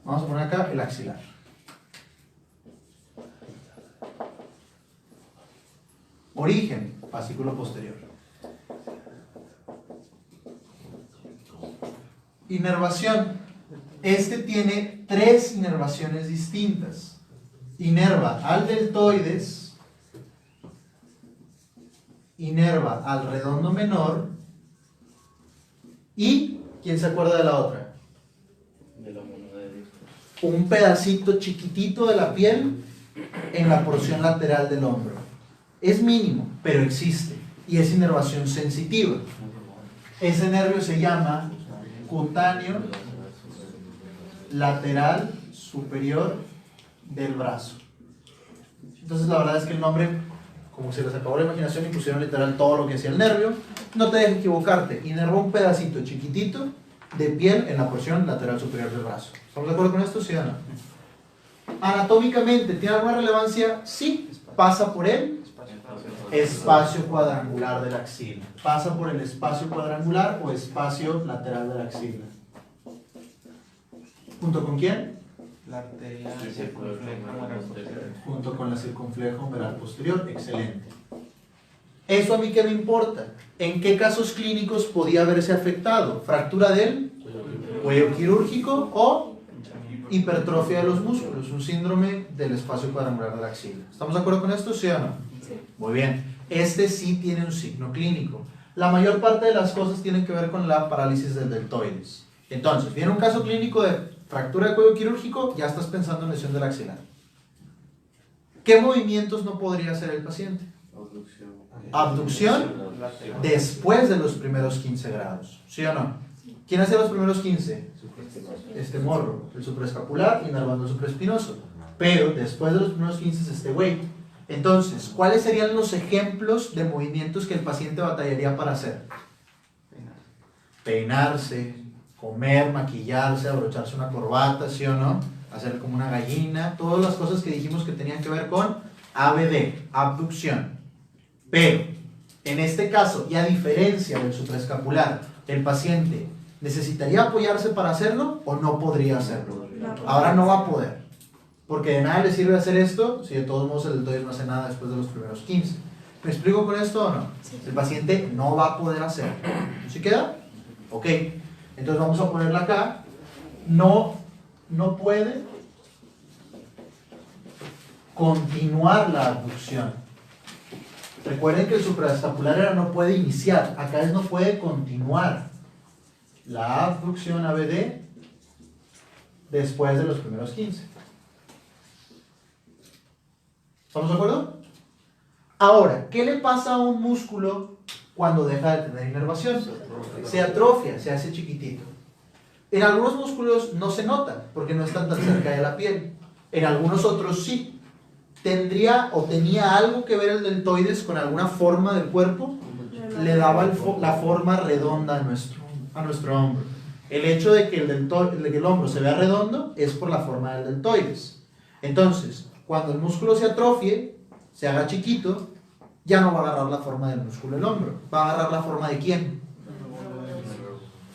Vamos a poner acá el axilar. Origen, fascículo posterior. Inervación. Este tiene tres inervaciones distintas. Inerva al deltoides, inerva al redondo menor y, ¿quién se acuerda de la otra? De la mano de Dios. Un pedacito chiquitito de la piel en la porción lateral del hombro. Es mínimo, pero existe y es inervación sensitiva. Ese nervio se llama cutáneo lateral superior del brazo. Entonces la verdad es que el nombre, como se les acabó la imaginación y pusieron literal todo lo que hacía el nervio, no te dejes equivocarte, inerva un pedacito chiquitito de piel en la porción lateral superior del brazo. ¿Estamos de acuerdo con esto? ¿Sí o no? Anatómicamente, ¿tiene alguna relevancia? Sí, pasa por el espacio cuadrangular de la axila. Pasa por el espacio cuadrangular o espacio lateral de la axila. ¿Junto con quién? La arteria Sí, circunfleja moral posterior. Junto con la circunfleja humeral posterior. Excelente. ¿Eso a mí qué me importa? ¿En qué casos clínicos podía haberse afectado? ¿Fractura del cuello quirúrgico o hipertrofia de los músculos? Un síndrome del espacio cuadrangular de la axila. ¿Estamos de acuerdo con esto? ¿Sí o no? Sí. Muy bien. Este sí tiene un signo clínico. La mayor parte de las cosas tienen que ver con la parálisis del deltoides. Entonces, viene un caso clínico de fractura de cuello quirúrgico, ya estás pensando en lesión del axilar. ¿Qué movimientos no podría hacer el paciente? Abducción después de los primeros 15 grados. ¿Sí o no? ¿Quién hacía los primeros 15? Este morro, el supraescapular inervando el supraespinoso. Pero después de los primeros 15 es este güey. Entonces, ¿cuáles serían los ejemplos de movimientos que el paciente batallaría para hacer? Peinarse, comer, maquillarse, abrocharse una corbata, ¿sí o no? Hacer como una gallina, todas las cosas que dijimos que tenían que ver con ABD, abducción. Pero, en este caso, y a diferencia del supraescapular, el paciente ¿necesitaría apoyarse para hacerlo o no podría hacerlo? Ahora no va a poder. Porque de nada le sirve hacer esto si de todos modos el deltoides no hace nada después de los primeros 15. ¿Me explico con esto o no? El paciente no va a poder hacerlo. ¿Sí queda? Ok. Entonces vamos a ponerla acá. No puede continuar la abducción. Recuerden que el supraescapular era no puede iniciar. Acá es no puede continuar la abducción ABD después de los primeros 15. ¿Estamos de acuerdo? Ahora, ¿qué le pasa a un músculo cuando deja de tener inervación? Se atrofia, se hace chiquitito. En algunos músculos no se nota porque no están tan cerca de la piel. En algunos otros sí. ¿Tendría o tenía algo que ver el deltoides con alguna forma del cuerpo? Le daba la forma redonda a nuestro hombro. El hecho de que el hombro se vea redondo es por la forma del deltoides. Entonces, cuando el músculo se atrofie, se haga chiquito, ya no va a agarrar la forma del músculo del hombro. Va a agarrar la forma ¿de quién?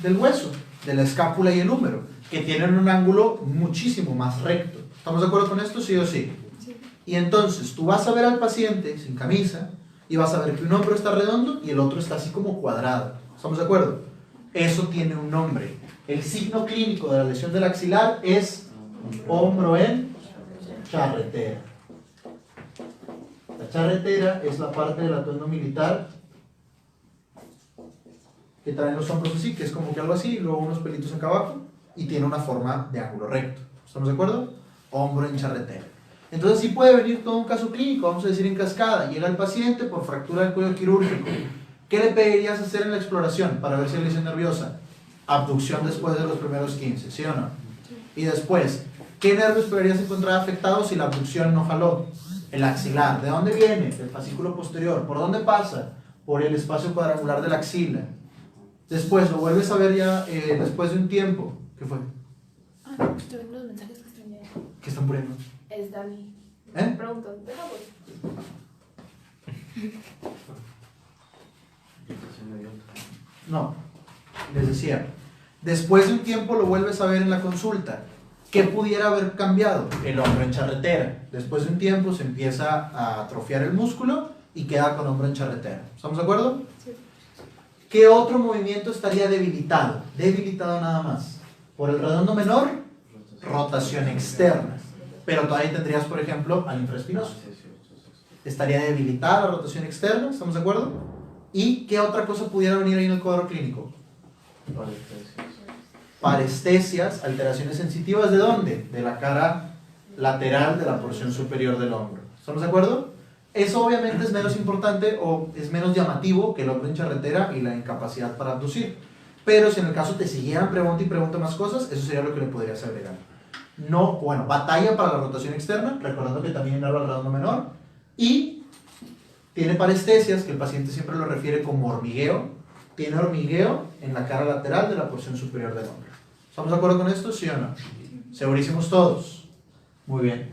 Del hueso, de la escápula y el húmero, que tienen un ángulo muchísimo más recto. ¿Estamos de acuerdo con esto? ¿Sí o sí? Sí. Y entonces tú vas a ver al paciente sin camisa y vas a ver que un hombro está redondo y el otro está así como cuadrado. ¿Estamos de acuerdo? Eso tiene un nombre. El signo clínico de la lesión del axilar es hombro en charretera. La charretera es la parte del atuendo militar que traen los hombros así, que es como que algo así, y luego unos pelitos acá abajo, y tiene una forma de ángulo recto. ¿Estamos de acuerdo? Hombro en charretera. Entonces sí puede venir todo un caso clínico, vamos a decir en cascada. Llega el paciente por fractura del cuello quirúrgico. ¿Qué le pedirías hacer en la exploración para ver si hay lesión nerviosa? Abducción después de los primeros 15, ¿sí o no? Y después, ¿qué nervios podrías encontrar afectados si la abducción no jaló? El axilar. ¿De dónde viene? Del fascículo posterior. ¿Por dónde pasa? Por el espacio cuadrangular de la axila. Después, lo vuelves a ver ya después de un tiempo. ¿Qué fue? Ah, no, estoy viendo los mensajes que están llegando. ¿Qué están poniendo? Es Dani. ¿Eh? Preguntan, déjame. No, les decía, después de un tiempo lo vuelves a ver en la consulta. ¿Qué pudiera haber cambiado? El hombro en charretera. Después de un tiempo se empieza a atrofiar el músculo y queda con hombro en charretera. ¿Estamos de acuerdo? Sí. ¿Qué otro movimiento estaría debilitado? Debilitado nada más. Por el redondo menor, rotación externa. Pero todavía tendrías, por ejemplo, al infraespinoso. Estaría debilitada la rotación externa, ¿estamos de acuerdo? ¿Y qué otra cosa pudiera venir ahí en el cuadro clínico? Parestesias, alteraciones sensitivas, ¿de dónde? De la cara lateral de la porción superior del hombro. ¿Estamos de acuerdo? Eso obviamente es menos importante o es menos llamativo que el hombro en charretera y la incapacidad para abducir. Pero si en el caso te siguieran pregunta y pregunta más cosas, eso sería lo que le podrías agregar. No, bueno, batalla para la rotación externa, recordando que también inerva el redondo menor, y tiene parestesias, que el paciente siempre lo refiere como hormigueo. Tiene hormigueo en la cara lateral de la porción superior del hombro. ¿Estamos de acuerdo con esto? ¿Sí o no? ¿Segurísimos todos? Muy bien.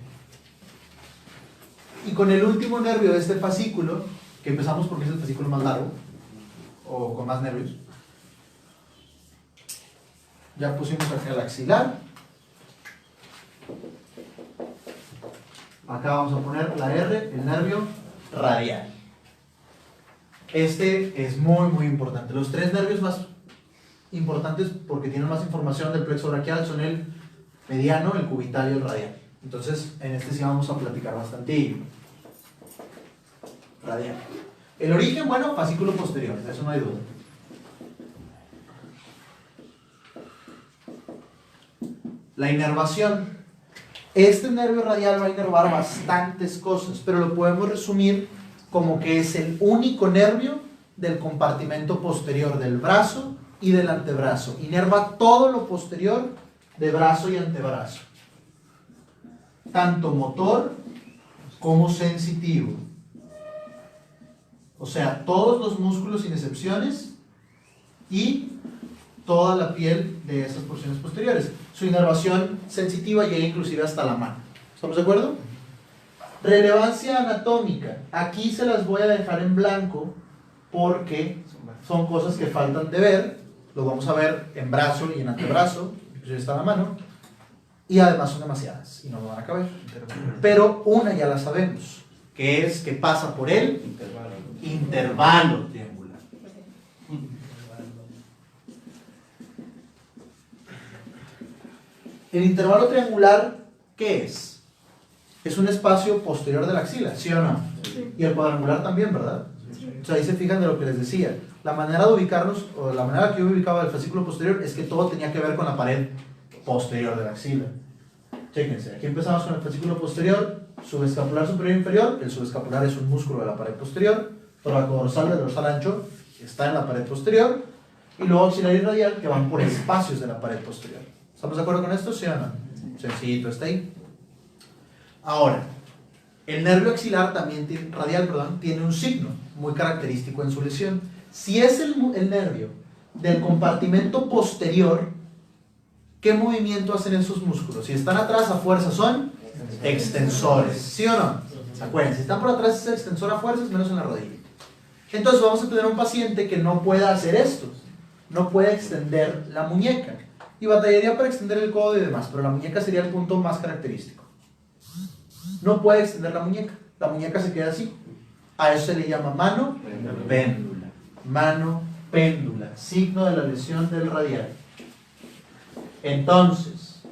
Y con el último nervio de este fascículo, que empezamos porque es el fascículo más largo, o con más nervios. Ya pusimos acá el axilar. Acá vamos a poner la R, el nervio radial. Este es muy importante. Los tres nervios más importantes porque tienen más información del plexo braquial son el mediano, el cubital y el radial. Entonces, en este sí vamos a platicar bastante. Radial. El origen, bueno, fascículo posterior, eso no hay duda. La inervación. Este nervio radial va a inervar bastantes cosas, pero lo podemos resumir como que es el único nervio del compartimento posterior del brazo y del antebrazo. Inerva todo lo posterior de brazo y antebrazo, tanto motor como sensitivo. O sea, todos los músculos sin excepciones y toda la piel de estas porciones posteriores. Su inervación sensitiva llega inclusive hasta la mano. ¿Estamos de acuerdo? Relevancia anatómica. Aquí se las voy a dejar en blanco porque son cosas que faltan de ver. Lo vamos a ver en brazo y en antebrazo, inclusive está la mano. Y además son demasiadas y no van a caber. Pero una ya la sabemos, que es que pasa por el intervalo triangular. El intervalo triangular, ¿qué es? Es un espacio posterior de la axila, ¿sí o no? Sí. Y el cuadrangular también, ¿verdad? Sí. O sea, ahí se fijan de lo que les decía. La manera de ubicarnos, o la manera que yo ubicaba el fascículo posterior, es que todo tenía que ver con la pared posterior de la axila. Chéquense, aquí empezamos con el fascículo posterior, subescapular superior e inferior. El subescapular es un músculo de la pared posterior. Toracodorsal del dorsal ancho está en la pared posterior. Y luego axilar y radial, que van por espacios de la pared posterior. ¿Estamos de acuerdo con esto? ¿Sí o no? Sencillito, está ahí. Ahora, el nervio axilar también radial, tiene un signo muy característico en su lesión. Si es el nervio del compartimento posterior, ¿qué movimiento hacen esos músculos? Si están atrás, a fuerza son extensores, ¿sí o no? Acuérdense, si están por atrás es extensor a fuerzas, menos en la rodilla. Entonces vamos a tener un paciente que no pueda hacer esto, no puede extender la muñeca. Y batallaría para extender el codo y demás, pero la muñeca sería el punto más característico. No puede extender la muñeca se queda así. A eso se le llama mano péndula. Mano péndula, signo de la lesión del radial. Entonces,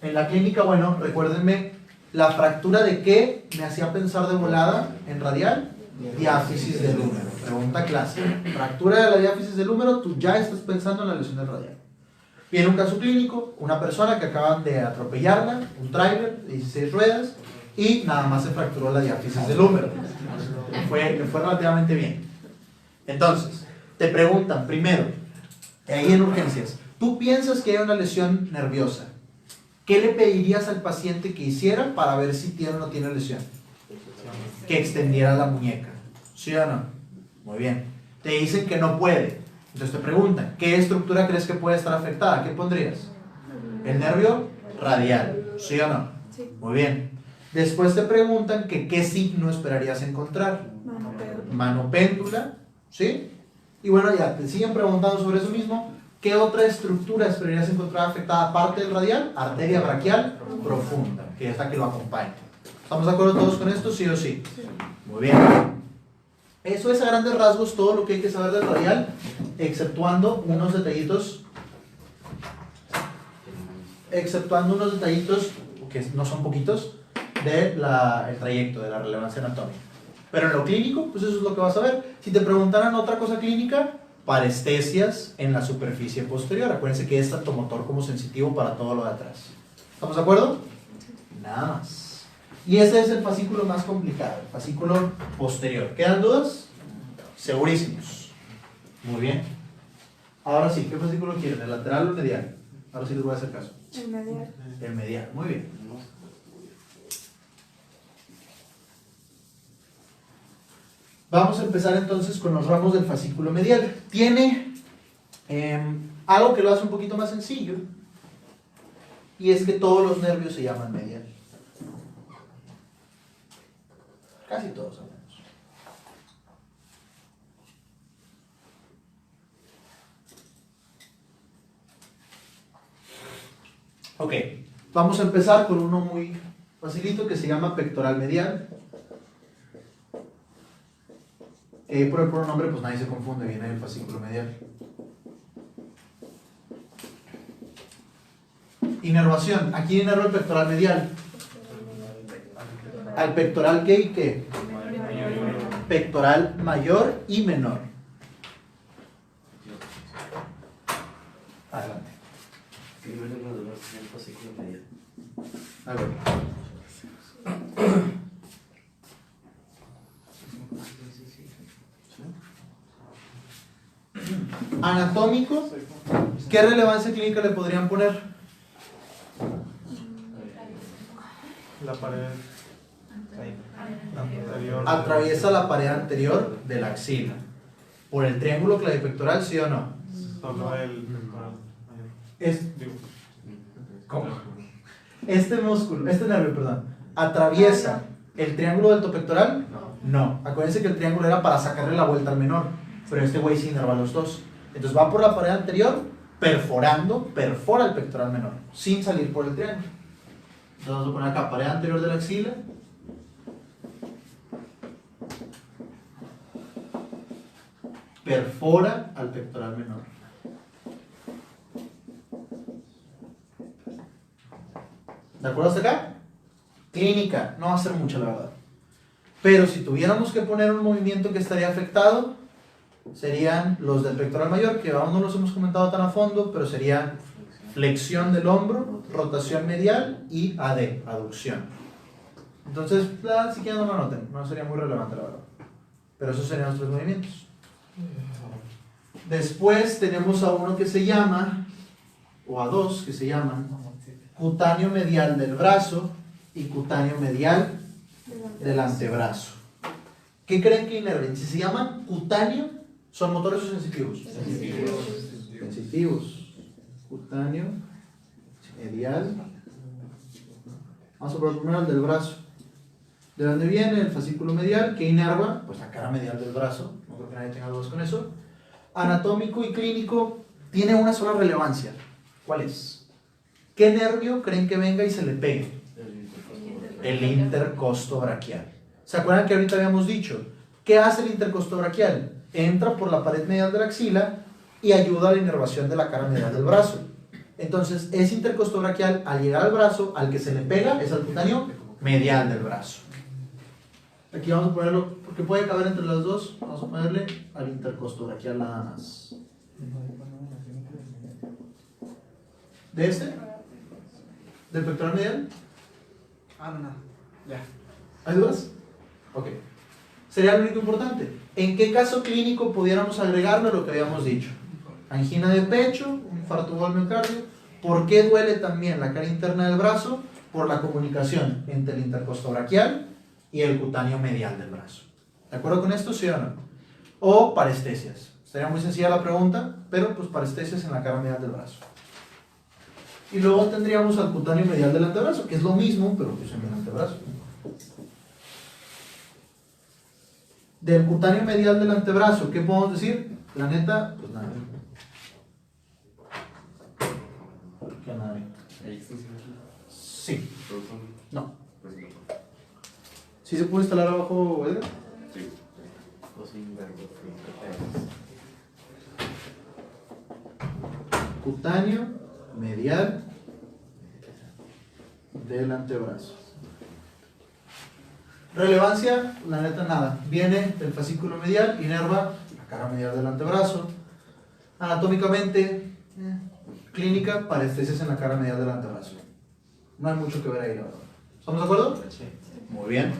en la clínica, bueno, recuérdenme, la fractura de qué me hacía pensar de volada en radial, diáfisis del húmero. Pregunta clásica. Fractura de la diáfisis del húmero, tú ya estás pensando en la lesión del radial. Viene un caso clínico, una persona que acaban de atropellarla, un tráiler de 16 ruedas, y nada más se fracturó la diáfisis del húmero. Le fue relativamente bien. Entonces, te preguntan primero, ahí en urgencias, ¿tú piensas que hay una lesión nerviosa? ¿Qué le pedirías al paciente que hiciera para ver si tiene o no tiene lesión? Que extendiera la muñeca. ¿Sí o no? Muy bien. Te dicen que no puede. Entonces te preguntan, ¿qué estructura crees que puede estar afectada? ¿Qué pondrías? El nervio radial. ¿Sí o no? Sí. Muy bien. Después te preguntan que qué signo esperarías encontrar. Mano péndula. Mano péndula. ¿Sí? Y bueno, ya te siguen preguntando sobre eso mismo. ¿Qué otra estructura esperarías encontrar afectada aparte del radial? Arteria braquial profunda, que es la que lo acompaña. ¿Estamos de acuerdo todos con esto? ¿Sí o sí? Muy bien. Eso es a grandes rasgos todo lo que hay que saber del radial, exceptuando unos detallitos, que no son poquitos, del trayecto, de la relevancia anatómica. Pero en lo clínico, pues eso es lo que vas a ver. Si te preguntaran otra cosa clínica, parestesias en la superficie posterior. Acuérdense que es tanto motor como sensitivo para todo lo de atrás. ¿Estamos de acuerdo? Nada más. Y ese es el fascículo más complicado, el fascículo posterior. ¿Quedan dudas? Segurísimos. Muy bien. Ahora sí, ¿qué fascículo quieren? ¿El lateral o el medial? Ahora sí les voy a hacer caso. El medial. El medial, muy bien. Vamos a empezar entonces con los ramos del fascículo medial. Tiene algo que lo hace un poquito más sencillo, y es que todos los nervios se llaman medial. Casi todos al menos. Ok, Vamos a empezar con uno muy facilito que se llama pectoral medial. Por el puro nombre, pues nadie se confunde, viene del fascículo medial. Inervación. ¿A quién inerva el pectoral medial? Al pectoral ¿qué y qué? Pectoral mayor y menor. Adelante. Primero graduarse en el fascículo medial. A ver. Anatómico. ¿Qué relevancia clínica le podrían poner? La pared anterior. Atraviesa la pared anterior de la axila. ¿Por el triángulo clavipectoral, sí o no? Solo el. ¿Cómo? Este nervio, perdón, ¿atraviesa el triángulo deltopectoral? No. Acuérdense que el triángulo era para sacarle la vuelta al menor, pero este güey sí inerva los dos. Entonces va por la pared anterior, perfora el pectoral menor, sin salir por el triángulo. Entonces vamos a poner acá, pared anterior de la axila. Perfora al pectoral menor. ¿De acuerdo hasta acá? Clínica, no va a ser mucha la verdad. Pero si tuviéramos que poner un movimiento que estaría afectado, serían los del pectoral mayor, que aún no los hemos comentado tan a fondo, pero serían flexión del hombro, rotación medial y AD, aducción. Entonces, si quieren no lo anoten, no sería muy relevante la verdad. Pero esos serían los tres movimientos. Después tenemos a uno que se llama, o a dos que se llaman, cutáneo medial del brazo y cutáneo medial del antebrazo. ¿Qué creen que inerven? Si se llaman cutáneo, ¿son motores o sensitivos? Sensitivos. Cutáneo medial. Vamos a probar primero el del brazo. ¿De dónde viene el fascículo medial? ¿Qué inerva? Pues la cara medial del brazo. No creo que nadie tenga dudas con eso. Anatómico y clínico tiene una sola relevancia. ¿Cuál es? ¿Qué nervio creen que venga y se le pegue? El intercostobraquial. ¿Se acuerdan que ahorita habíamos dicho? ¿Qué hace el intercostobraquial? Entra por la pared medial de la axila y ayuda a la inervación de la cara medial del brazo. Entonces, ese intercostobraquial, al llegar al brazo, al que se le pega es al cutáneo medial del brazo. Aquí vamos a ponerlo, porque puede caber entre las dos, vamos a ponerle al intercostobraquial nada más. ¿De este? ¿Del pectoral medial? No. Ya. ¿Hay dudas? Ok. Sería lo único importante. ¿En qué caso clínico pudiéramos agregarlo a lo que habíamos dicho? Angina de pecho, un infarto o miocardio. ¿Por qué duele también la cara interna del brazo? Por la comunicación entre el intercostobraquial y el cutáneo medial del brazo. ¿De acuerdo con esto, sí o no? O parestesias. Sería muy sencilla la pregunta, pero pues parestesias en la cara medial del brazo. Y luego tendríamos al cutáneo medial del antebrazo, que es lo mismo, pero pues en el antebrazo. Del cutáneo medial del antebrazo, ¿qué podemos decir? La neta, pues nada. ¿Qué nada? Sí. No. ¿Sí se puede instalar abajo, Edgar? Sí. Cutáneo medial del antebrazo. Relevancia, la neta nada. Viene del fascículo medial, inerva la cara medial del antebrazo. Anatómicamente, clínica, parestesias en la cara medial del antebrazo. No hay mucho que ver ahí, la verdad. ¿Estamos de acuerdo? Sí. Muy bien.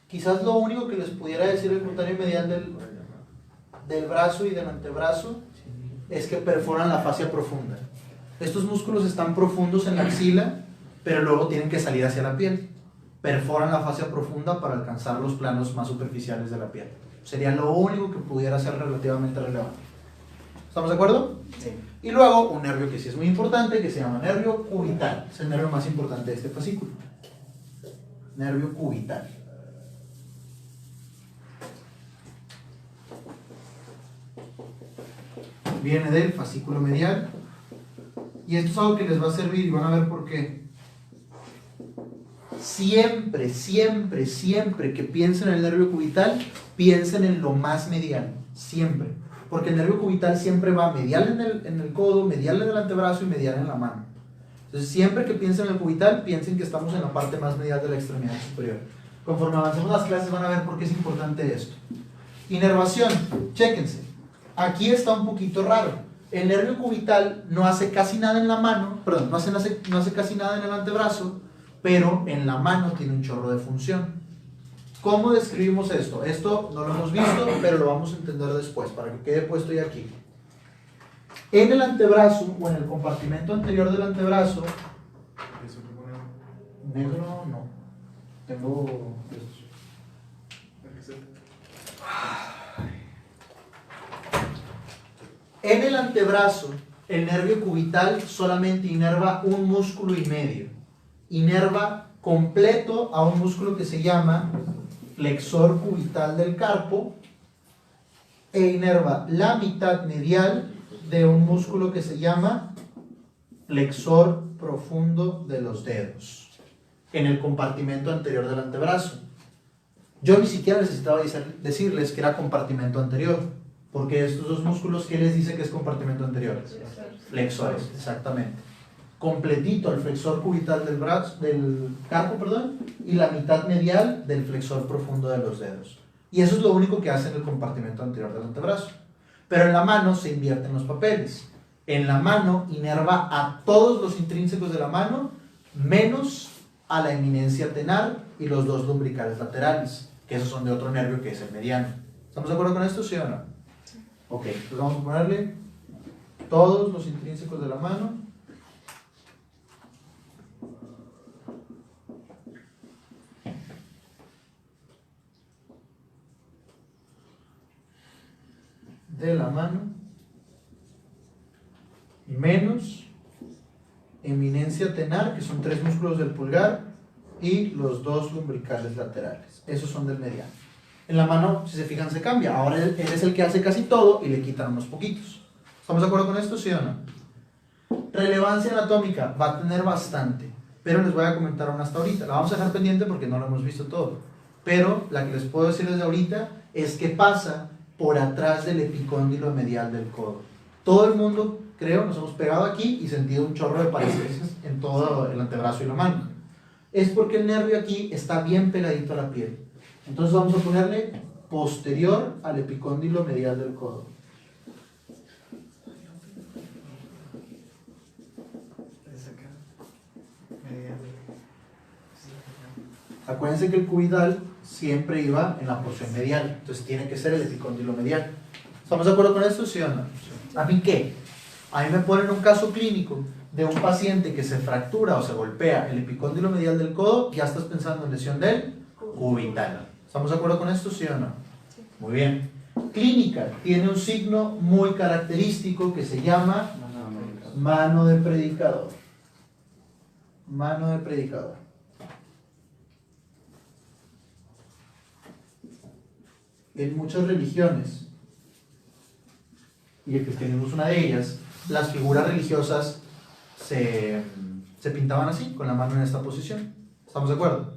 Quizás lo único que les pudiera decir el cutáneo medial del brazo y del antebrazo es que perforan la fascia profunda. Estos músculos están profundos en la axila, pero luego tienen que salir hacia la piel. Perforan la fascia profunda para alcanzar los planos más superficiales de la piel. Sería lo único que pudiera ser relativamente relevante. ¿Estamos de acuerdo? Sí. Y luego un nervio que sí es muy importante, que se llama nervio cubital. Es el nervio más importante de este fascículo. Nervio cubital. Viene del fascículo medial Y esto es algo que les va a servir y van a ver por qué. Siempre, siempre, siempre que piensen en el nervio cubital, piensen en lo más medial. Siempre. Porque el nervio cubital siempre va medial en el codo, medial en el antebrazo y medial en la mano. Entonces, siempre que piensen en el cubital, piensen que estamos en la parte más medial de la extremidad superior. Conforme avancemos las clases van a ver por qué es importante esto. Inervación, chéquense. Aquí está un poquito raro. El nervio cubital no hace casi nada en la mano, perdón, no hace casi nada en el antebrazo, pero en la mano tiene un chorro de función. ¿Cómo describimos esto? Esto no lo hemos visto, pero lo vamos a entender después, para que quede puesto ya aquí. En el antebrazo, o en el compartimento anterior del antebrazo, negro no, tengo estos. En el antebrazo, el nervio cubital solamente inerva un músculo y medio. Inerva completo a un músculo que se llama flexor cubital del carpo e inerva la mitad medial de un músculo que se llama flexor profundo de los dedos en el compartimento anterior del antebrazo. Yo ni siquiera necesitaba decirles que era compartimento anterior, porque estos dos músculos, ¿qué les dice que es compartimento anterior? Flexores, exactamente. Completito el flexor cubital del carpo, perdón, y la mitad medial del flexor profundo de los dedos. Y eso es lo único que hace en el compartimento anterior del antebrazo. Pero en la mano se invierten los papeles. En la mano inerva a todos los intrínsecos de la mano, menos a la eminencia tenar y los dos lumbricales laterales, que esos son de otro nervio que es el mediano. ¿Estamos de acuerdo con esto, sí o no? Sí. Ok, entonces vamos a ponerle todos los intrínsecos de la mano. De la mano menos eminencia tenar, que son 3 músculos del pulgar, y los 2 lumbricales laterales. Esos son del mediano. En la mano, si se fijan, se cambia. Ahora él es el que hace casi todo y le quitan unos poquitos. ¿Estamos de acuerdo con esto, sí o no? Relevancia anatómica va a tener bastante, pero les voy a comentar una hasta ahorita. La vamos a dejar pendiente porque no lo hemos visto todo, pero la que les puedo decir desde ahorita es que pasa por atrás del epicóndilo medial del codo. Todo el mundo, creo, nos hemos pegado aquí y sentido un chorro de parálisis en todo el antebrazo y la mano. Es porque el nervio aquí está bien pegadito a la piel. Entonces vamos a ponerle posterior al epicóndilo medial del codo. Acuérdense que el cubital siempre iba en la porción medial, entonces tiene que ser el epicóndilo medial. ¿Estamos de acuerdo con esto, sí o no? ¿A mí qué? A mí me ponen un caso clínico de un paciente que se fractura o se golpea el epicóndilo medial del codo, ya estás pensando en lesión del cubital. ¿Estamos de acuerdo con esto, sí o no? Sí. Muy bien. Clínica, tiene un signo muy característico que se llama mano de predicador. Mano de predicador. En muchas religiones, y el cristianismo es una de ellas, las figuras religiosas se pintaban así, con la mano en esta posición. ¿Estamos de acuerdo?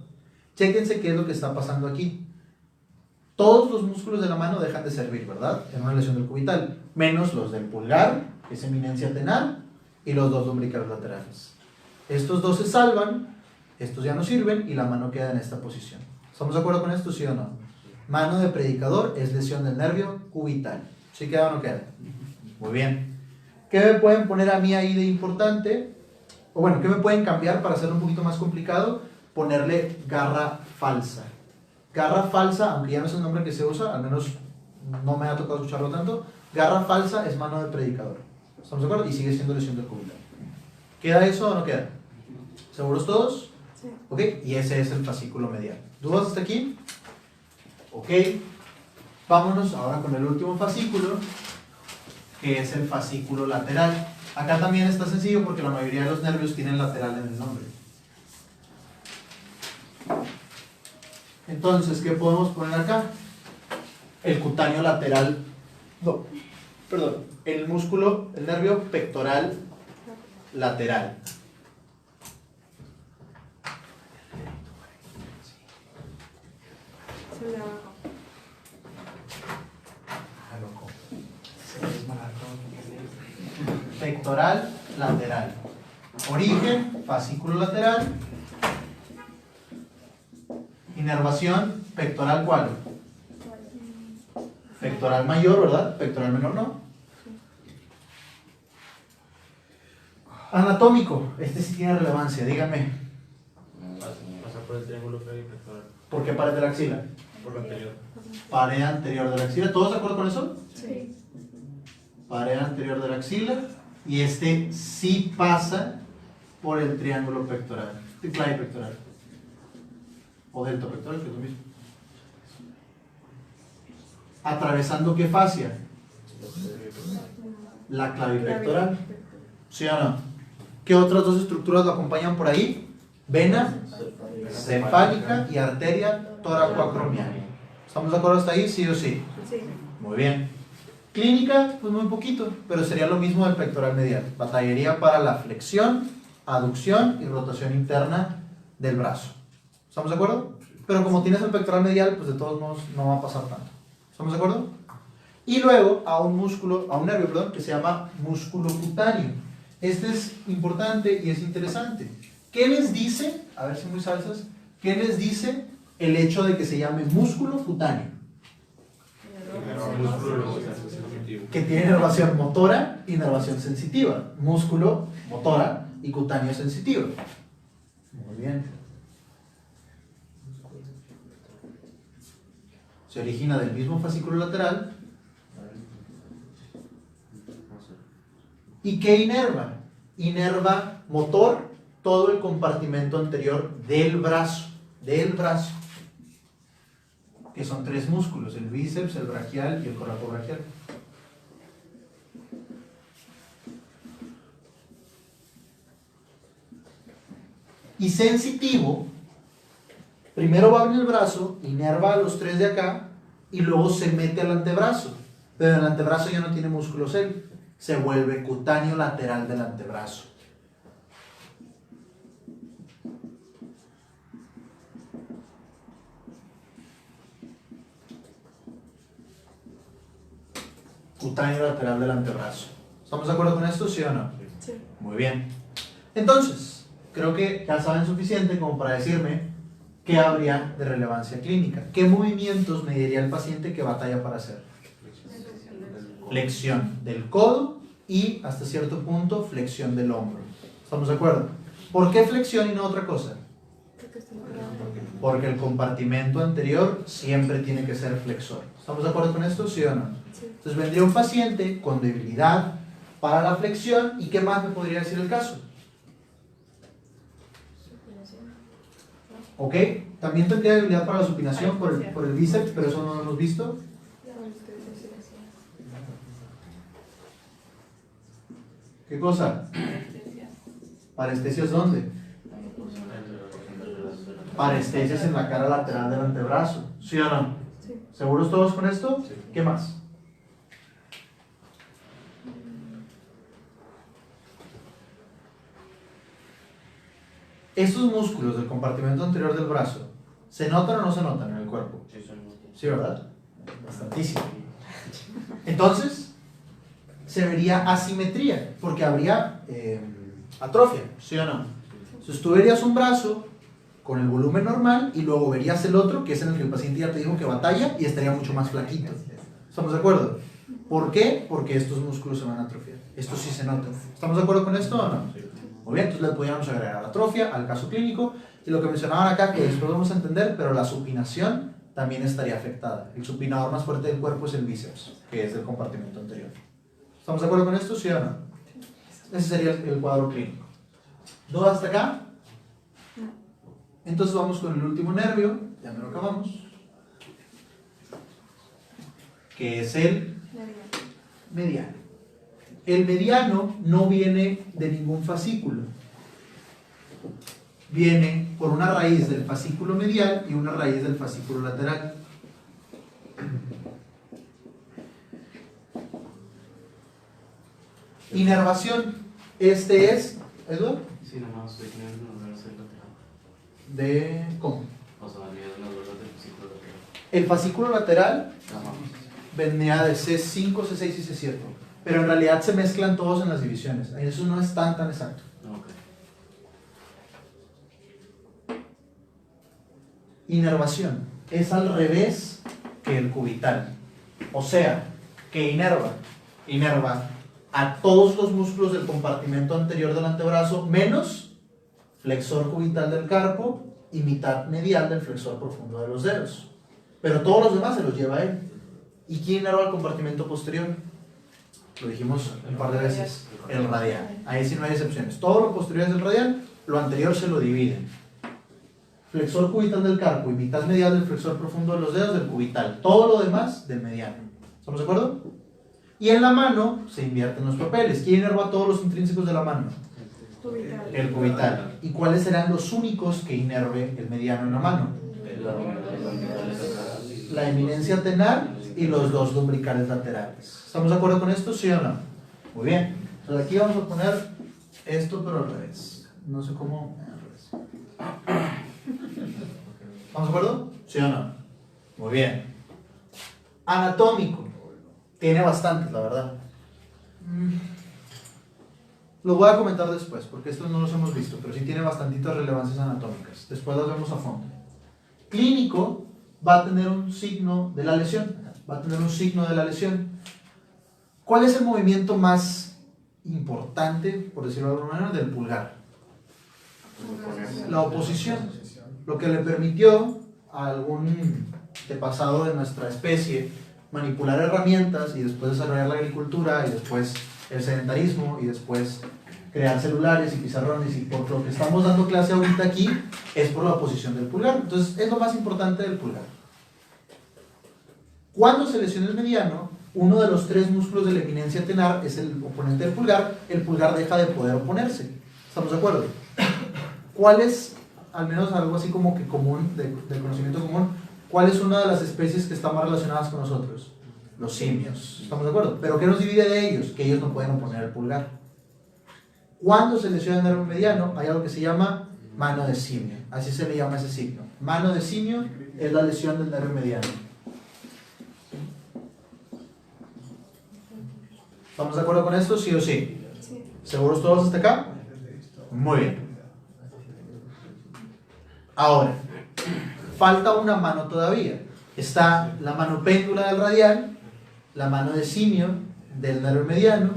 Chéquense qué es lo que está pasando aquí. Todos los músculos de la mano dejan de servir, ¿verdad? En una lesión del cubital, menos los del pulgar, que es eminencia tenar, y los 2 lumbricales laterales. Estos 2 se salvan, estos ya no sirven, y la mano queda en esta posición. ¿Estamos de acuerdo con esto, sí o no? Mano de predicador es lesión del nervio cubital. ¿Sí queda o no queda? Muy bien. ¿Qué me pueden poner a mí ahí de importante? O bueno, ¿qué me pueden cambiar para hacerlo un poquito más complicado? Ponerle garra falsa. Garra falsa, aunque ya no es el nombre que se usa, al menos no me ha tocado escucharlo tanto, garra falsa es mano de predicador. ¿Estamos de acuerdo? Y sigue siendo lesión del cubital. ¿Queda eso o no queda? ¿Seguros todos? Sí. Ok, y ese es el fascículo medial. ¿Dudas hasta aquí? Ok, vámonos ahora con el último fascículo, que es el fascículo lateral. Acá también está sencillo porque la mayoría de los nervios tienen lateral en el nombre. Entonces, ¿qué podemos poner acá? El cutáneo lateral, no, perdón, el músculo, el nervio pectoral lateral. Se le abajo. Pectoral lateral. Origen, fascículo lateral. Inervación, pectoral ¿cuál? Pectoral mayor, ¿verdad? Pectoral menor no. Anatómico, este sí tiene relevancia, díganme. Pasa por el triángulo pectoral. ¿Por qué pared de la axila? Por lo anterior. Pared anterior de la axila, ¿todos de acuerdo con eso? Sí. Pared anterior de la axila, y este sí pasa por el triángulo pectoral, el clave pectoral, o delta pectoral, que es lo mismo. ¿Atravesando qué fascia? La clavipectoral, ¿sí o no? ¿Qué otras dos estructuras lo acompañan por ahí? Vena cefálica y arteria toracoacromial. ¿Estamos de acuerdo hasta ahí? ¿Sí o sí? Sí. Muy bien. Clínica, pues muy poquito, pero sería lo mismo del pectoral medial. Batallaría para la flexión, aducción y rotación interna del brazo. ¿Estamos de acuerdo? Pero como tienes el pectoral medial, pues de todos modos no va a pasar tanto. ¿Estamos de acuerdo? Y luego a un nervio, perdón, que se llama músculo cutáneo. Este es importante y es interesante. ¿Qué les dice? A ver si muy salsas. ¿Qué les dice el hecho de que se llame músculo cutáneo? Que tiene inervación motora y inervación sensitiva. Músculo, motora y cutáneo sensitiva. Muy bien. Se origina del mismo fascículo lateral. ¿Y qué inerva? Inerva motor todo el compartimento anterior del brazo. Que son tres músculos, el bíceps, el braquial y el coracobraquial. Y sensitivo, primero va en el brazo, inerva a los tres de acá y luego se mete al antebrazo. Pero el antebrazo ya no tiene músculos él, se vuelve cutáneo lateral del antebrazo. Cutáneo lateral del antebrazo. ¿Estamos de acuerdo con esto, sí o no? Sí. Muy bien. Entonces, creo que ya saben suficiente como para decirme qué habría de relevancia clínica. ¿Qué movimientos me diría el paciente que batalla para hacer? Flexión del codo y, hasta cierto punto, flexión del hombro. ¿Estamos de acuerdo? ¿Por qué flexión y no otra cosa? Porque el compartimento anterior siempre tiene que ser flexor. ¿Estamos de acuerdo con esto, sí o no? Sí. Entonces vendría un paciente con debilidad para la flexión. ¿Y qué más me podría decir el caso? ¿Ok? También tendría debilidad para la supinación por el bíceps, pero eso no lo hemos visto. ¿Qué cosa? ¿Parestesias dónde? Parestesias en la cara lateral del antebrazo. ¿Sí o no? Sí. ¿Seguros todos con esto? ¿Qué más? Estos músculos del compartimento anterior del brazo, ¿se notan o no se notan en el cuerpo? Sí, ¿verdad? Bastantísimo. Entonces, se vería asimetría, porque habría atrofia, ¿sí o no? Entonces tú verías un brazo con el volumen normal y luego verías el otro, que es en el que el paciente ya te dijo que batalla y estaría mucho más flaquito. ¿Estamos de acuerdo? ¿Por qué? Porque estos músculos se van a atrofiar. Estos sí se notan. ¿Estamos de acuerdo con esto o no? Muy bien, entonces le podríamos agregar atrofia al caso clínico y lo que mencionaban acá, que después vamos a entender, pero la supinación también estaría afectada. El supinador más fuerte del cuerpo es el bíceps, que es del compartimento anterior. ¿Estamos de acuerdo con esto, sí o no? Ese sería el cuadro clínico. ¿Dudas hasta acá? Entonces vamos con el último nervio, ya me lo acabamos, que es el mediano. El mediano no viene de ningún fascículo. Viene por una raíz del fascículo medial y una raíz del fascículo lateral. Inervación. Este es Eduardo? Sí, nomás estoy teniendo una dolor lateral. ¿De cómo? O sea, me dio una dolor del fascículo lateral. El fascículo lateral Ajá. venía de C5, C6 y C7, pero en realidad se mezclan todos en las divisiones. Eso no es tan exacto. Ok. Inervación es al revés que el cubital. O sea, que inerva a todos los músculos del compartimento anterior del antebrazo, menos flexor cubital del carpo y mitad medial del flexor profundo de los dedos. Pero todos los demás se los lleva él. ¿Y quién inerva el compartimento posterior? Lo dijimos un par de veces, el radial. Ahí sí no hay excepciones. Todo lo posterior es el radial, lo anterior se lo dividen. Flexor cubital del carpo y mitad medial del flexor profundo de los dedos del cubital. Todo lo demás del mediano. ¿Estamos de acuerdo? Y en la mano se invierten los papeles. ¿Quién inerva todos los intrínsecos de la mano? El cubital. ¿Y cuáles serán los únicos que inerve el mediano en la mano? La eminencia tenar y los dos lumbricales laterales. ¿Estamos de acuerdo con esto? ¿Sí o no? Muy bien. Entonces aquí vamos a poner esto pero al revés. No sé cómo. Al revés. ¿Estamos de acuerdo? ¿Sí o no? Muy bien. Anatómico. Tiene bastantes, la verdad. Lo voy a comentar después, porque estos no los hemos visto, pero sí tiene bastantitas relevancias anatómicas. Después las vemos a fondo. Clínico va a tener un signo de la lesión. ¿Cuál es el movimiento más importante, por decirlo de alguna manera, del pulgar? La oposición. Lo que le permitió a algún antepasado de nuestra especie manipular herramientas y después desarrollar la agricultura y después el sedentarismo y después crear celulares y pizarrones, y por lo que estamos dando clase ahorita aquí es por la oposición del pulgar. Entonces es lo más importante del pulgar. Cuando se lesiona el mediano, uno de los tres músculos de la eminencia tenar es el oponente del pulgar, el pulgar deja de poder oponerse. ¿Estamos de acuerdo? ¿Cuál es, al menos algo así como que común, de conocimiento común, cuál es una de las especies que están más relacionadas con nosotros? Los simios. ¿Estamos de acuerdo? ¿Pero qué nos divide de ellos? Que ellos no pueden oponer el pulgar. Cuando se lesiona el nervio mediano, hay algo que se llama mano de simio. Así se le llama ese signo. Mano de simio es la lesión del nervio mediano. ¿Estamos de acuerdo con esto? ¿Sí o sí? Sí. ¿Seguros todos hasta acá? Muy bien. Ahora, falta una mano todavía. Está la mano péndula del radial, la mano de simio del nervio mediano,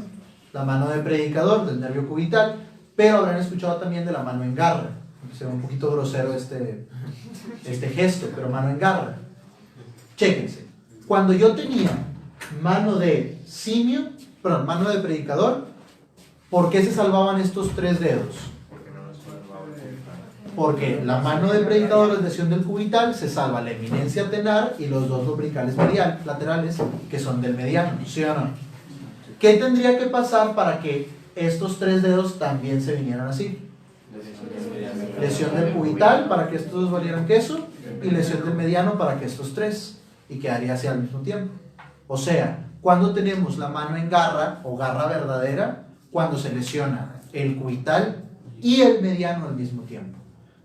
la mano de predicador del nervio cubital, pero habrán escuchado también de la mano en garra. Se ve un poquito grosero este gesto, pero mano en garra. Chéquense. Cuando yo tenía mano de simio, perdón, mano de predicador, ¿por qué se salvaban estos tres dedos? Porque la mano de predicador es lesión del cubital, se salva la eminencia tenar y los dos lumbricales laterales que son del mediano, ¿sí o no? ¿Qué tendría que pasar para que estos tres dedos también se vinieran así? Lesión del cubital para que estos dos valieran queso y lesión del mediano para que estos tres, y quedaría así al mismo tiempo. O sea, cuando tenemos la mano en garra o garra verdadera, cuando se lesiona el cubital y el mediano al mismo tiempo,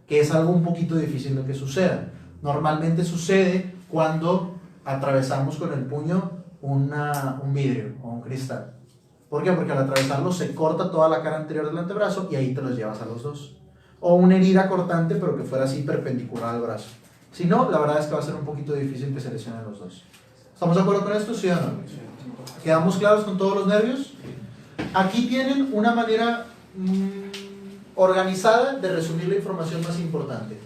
que es algo un poquito difícil de que suceda. Normalmente sucede cuando atravesamos con el puño un vidrio o un cristal. ¿Por qué? Porque al atravesarlo se corta toda la cara anterior del antebrazo y ahí te los llevas a los dos. O una herida cortante, pero que fuera así perpendicular al brazo. Si no, la verdad es que va a ser un poquito difícil que se lesionen los dos. ¿Estamos de acuerdo con esto? ¿Sí o no? ¿Quedamos claros con todos los nervios? Aquí tienen una manera organizada de resumir la información más importante.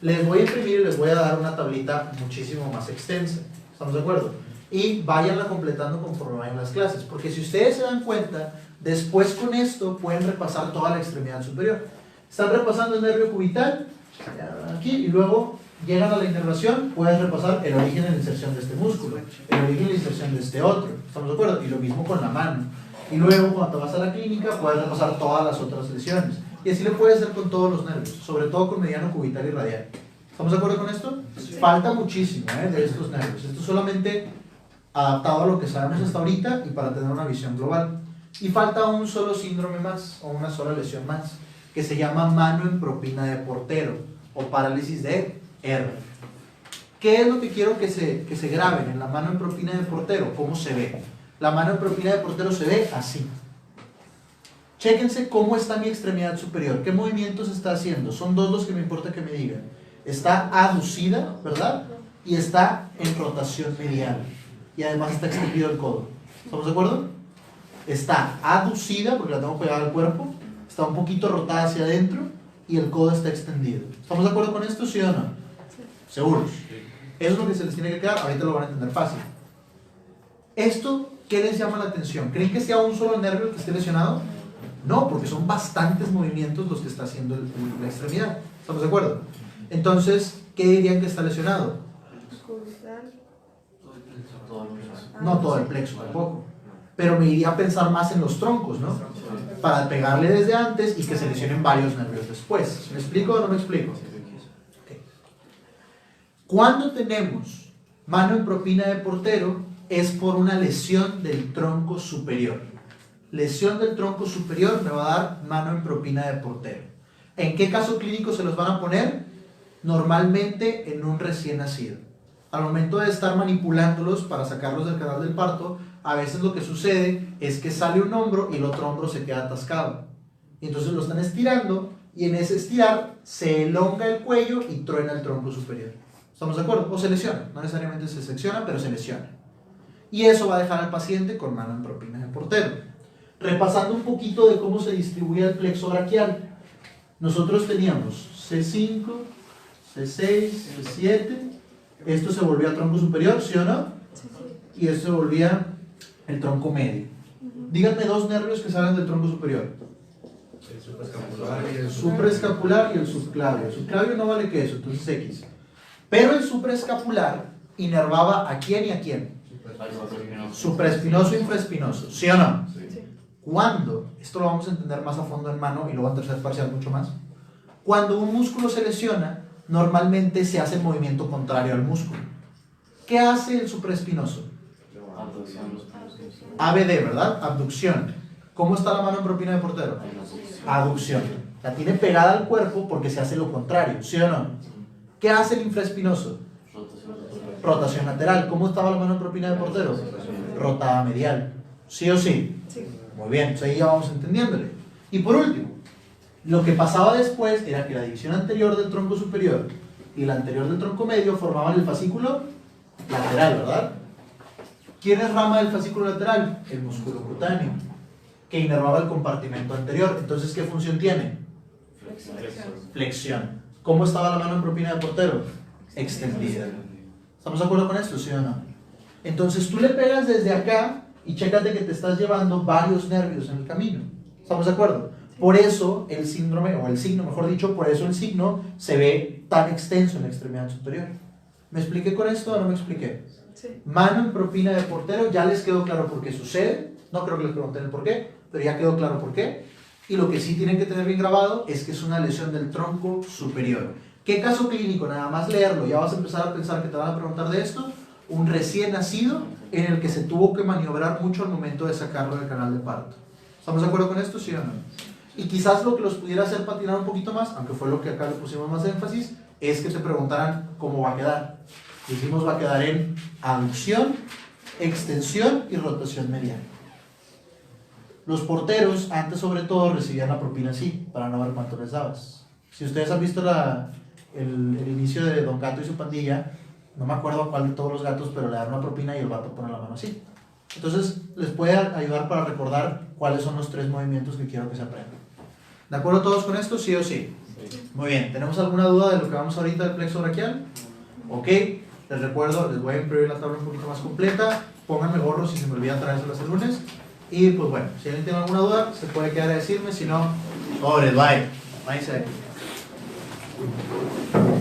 Les voy a imprimir y les voy a dar una tablita muchísimo más extensa. ¿Estamos de acuerdo? Y váyanla completando conforme vayan las clases, porque si ustedes se dan cuenta, después con esto pueden repasar toda la extremidad superior. Están repasando el nervio cubital aquí y luego llegan a la inervación, puedes repasar el origen y la inserción de este músculo, el origen y la inserción de este otro. ¿Estamos de acuerdo? Y lo mismo con la mano. Y luego cuando vas a la clínica puedes repasar todas las otras lesiones. Y así le puedes hacer con todos los nervios, sobre todo con mediano cubital y radial. ¿Estamos de acuerdo con esto? Sí. Falta muchísimo de estos nervios. Esto es solamente adaptado a lo que sabemos hasta ahorita y para tener una visión global. Y falta un solo síndrome más, o una sola lesión más, que se llama mano en propina de portero, o parálisis de R. ¿Qué es lo que quiero que se graben en la mano en propina de portero? ¿Cómo se ve? La mano en propina de portero se ve así. Chéquense cómo está mi extremidad superior, qué movimientos está haciendo. Son dos los que me importa que me digan. Está aducida, ¿verdad? Y está en rotación medial. Y además está extendido el codo. ¿Estamos de acuerdo? Está aducida, porque la tengo pegada al cuerpo, está un poquito rotada hacia adentro y el codo está extendido. ¿Estamos de acuerdo con esto, sí o no? Sí. ¿Seguros? Eso es lo que se les tiene que quedar, ahorita lo van a entender fácil. ¿Esto qué les llama la atención? ¿Creen que sea un solo nervio el que esté lesionado? No, porque son bastantes movimientos los que está haciendo la extremidad. ¿Estamos de acuerdo? Entonces, ¿qué dirían que está lesionado? No todo el plexo tampoco. Pero me iría a pensar más en los troncos, ¿no? Para pegarle desde antes y que se lesionen varios nervios después. ¿Me explico o no me explico? Okay. Cuando tenemos mano en propina de portero es por una lesión del tronco superior. Lesión del tronco superior me va a dar mano en propina de portero. ¿En qué caso clínico se los van a poner? Normalmente en un recién nacido. Al momento de estar manipulándolos para sacarlos del canal del parto, a veces lo que sucede es que sale un hombro y el otro hombro se queda atascado. Y entonces lo están estirando y en ese estirar se elonga el cuello y truena el tronco superior. ¿Estamos de acuerdo? O se lesiona. No necesariamente se secciona, pero se lesiona. Y eso va a dejar al paciente con mano en propina de portero. Repasando un poquito de cómo se distribuye el plexo braquial. Nosotros teníamos C5, C6, C7. Esto se volvía tronco superior, ¿sí o no? Sí. Y esto se volvía el tronco medio. Díganme dos nervios que salen del tronco superior. El supraescapular y el subclavio. El subclavio no vale que eso, entonces X. Pero el supraescapular inervaba ¿a quién y a quién? Supraespinoso e infraespinoso, ¿sí o no? Sí. Cuando, esto lo vamos a entender más a fondo en mano y luego en tercer parcial mucho más. Cuando un músculo se lesiona, normalmente se hace el movimiento contrario al músculo. ¿Qué hace el supraespinoso? ABD, ¿verdad? Abducción. ¿Cómo está la mano en propina de portero? Aducción. La tiene pegada al cuerpo porque se hace lo contrario, ¿sí o no? ¿Qué hace el infraespinoso? Rotación lateral. ¿Cómo estaba la mano en propina de portero? Rotada medial. ¿Sí o sí? Sí. Muy bien, pues ahí ya vamos entendiéndole. Y por último, lo que pasaba después era que la división anterior del tronco superior y la anterior del tronco medio formaban el fascículo lateral, ¿verdad? ¿Quién es rama del fascículo lateral? El músculo cutáneo, que inervaba el compartimento anterior. Entonces, ¿qué función tiene? Flexión. ¿Cómo estaba la mano en propina de portero? Extendida. ¿Estamos de acuerdo con esto, sí o no? Entonces tú le pegas desde acá y chécate que te estás llevando varios nervios en el camino. ¿Estamos de acuerdo? Por eso el síndrome, o el signo, mejor dicho, por eso el signo se ve tan extenso en la extremidad superior. ¿Me expliqué con esto o no me expliqué? Sí. Mano en propina de portero, ya les quedó claro por qué sucede. No creo que les pregunten el por qué, pero ya quedó claro por qué. Y lo que sí tienen que tener bien grabado es que es una lesión del tronco superior. ¿Qué caso clínico? Nada más leerlo, ya vas a empezar a pensar que te van a preguntar de esto. Un recién nacido en el que se tuvo que maniobrar mucho al momento de sacarlo del canal de parto. ¿Estamos de acuerdo con esto, sí o no? Y quizás lo que los pudiera hacer patinar un poquito más, aunque fue lo que acá le pusimos más énfasis, es que te preguntaran cómo va a quedar. Dijimos va a quedar en aducción, extensión y rotación medial. Los porteros, antes sobre todo, recibían la propina así, para no ver cuánto les dabas. Si ustedes han visto el inicio de Don Gato y su pandilla, no me acuerdo a cuál de todos los gatos, pero le dan una propina y el gato pone la mano así. Entonces, les puede ayudar para recordar cuáles son los 3 movimientos que quiero que se aprendan. ¿De acuerdo todos con esto? ¿Sí o sí? Muy bien. ¿Tenemos alguna duda de lo que vamos ahorita del plexo braquial? Ok. Les recuerdo, les voy a imprimir la tabla un poquito más completa. Pónganme gorro si se me olvida traérselas el lunes. Y pues bueno, si alguien tiene alguna duda, se puede quedar a decirme. Si no, pobres, bye. Váyanse de aquí.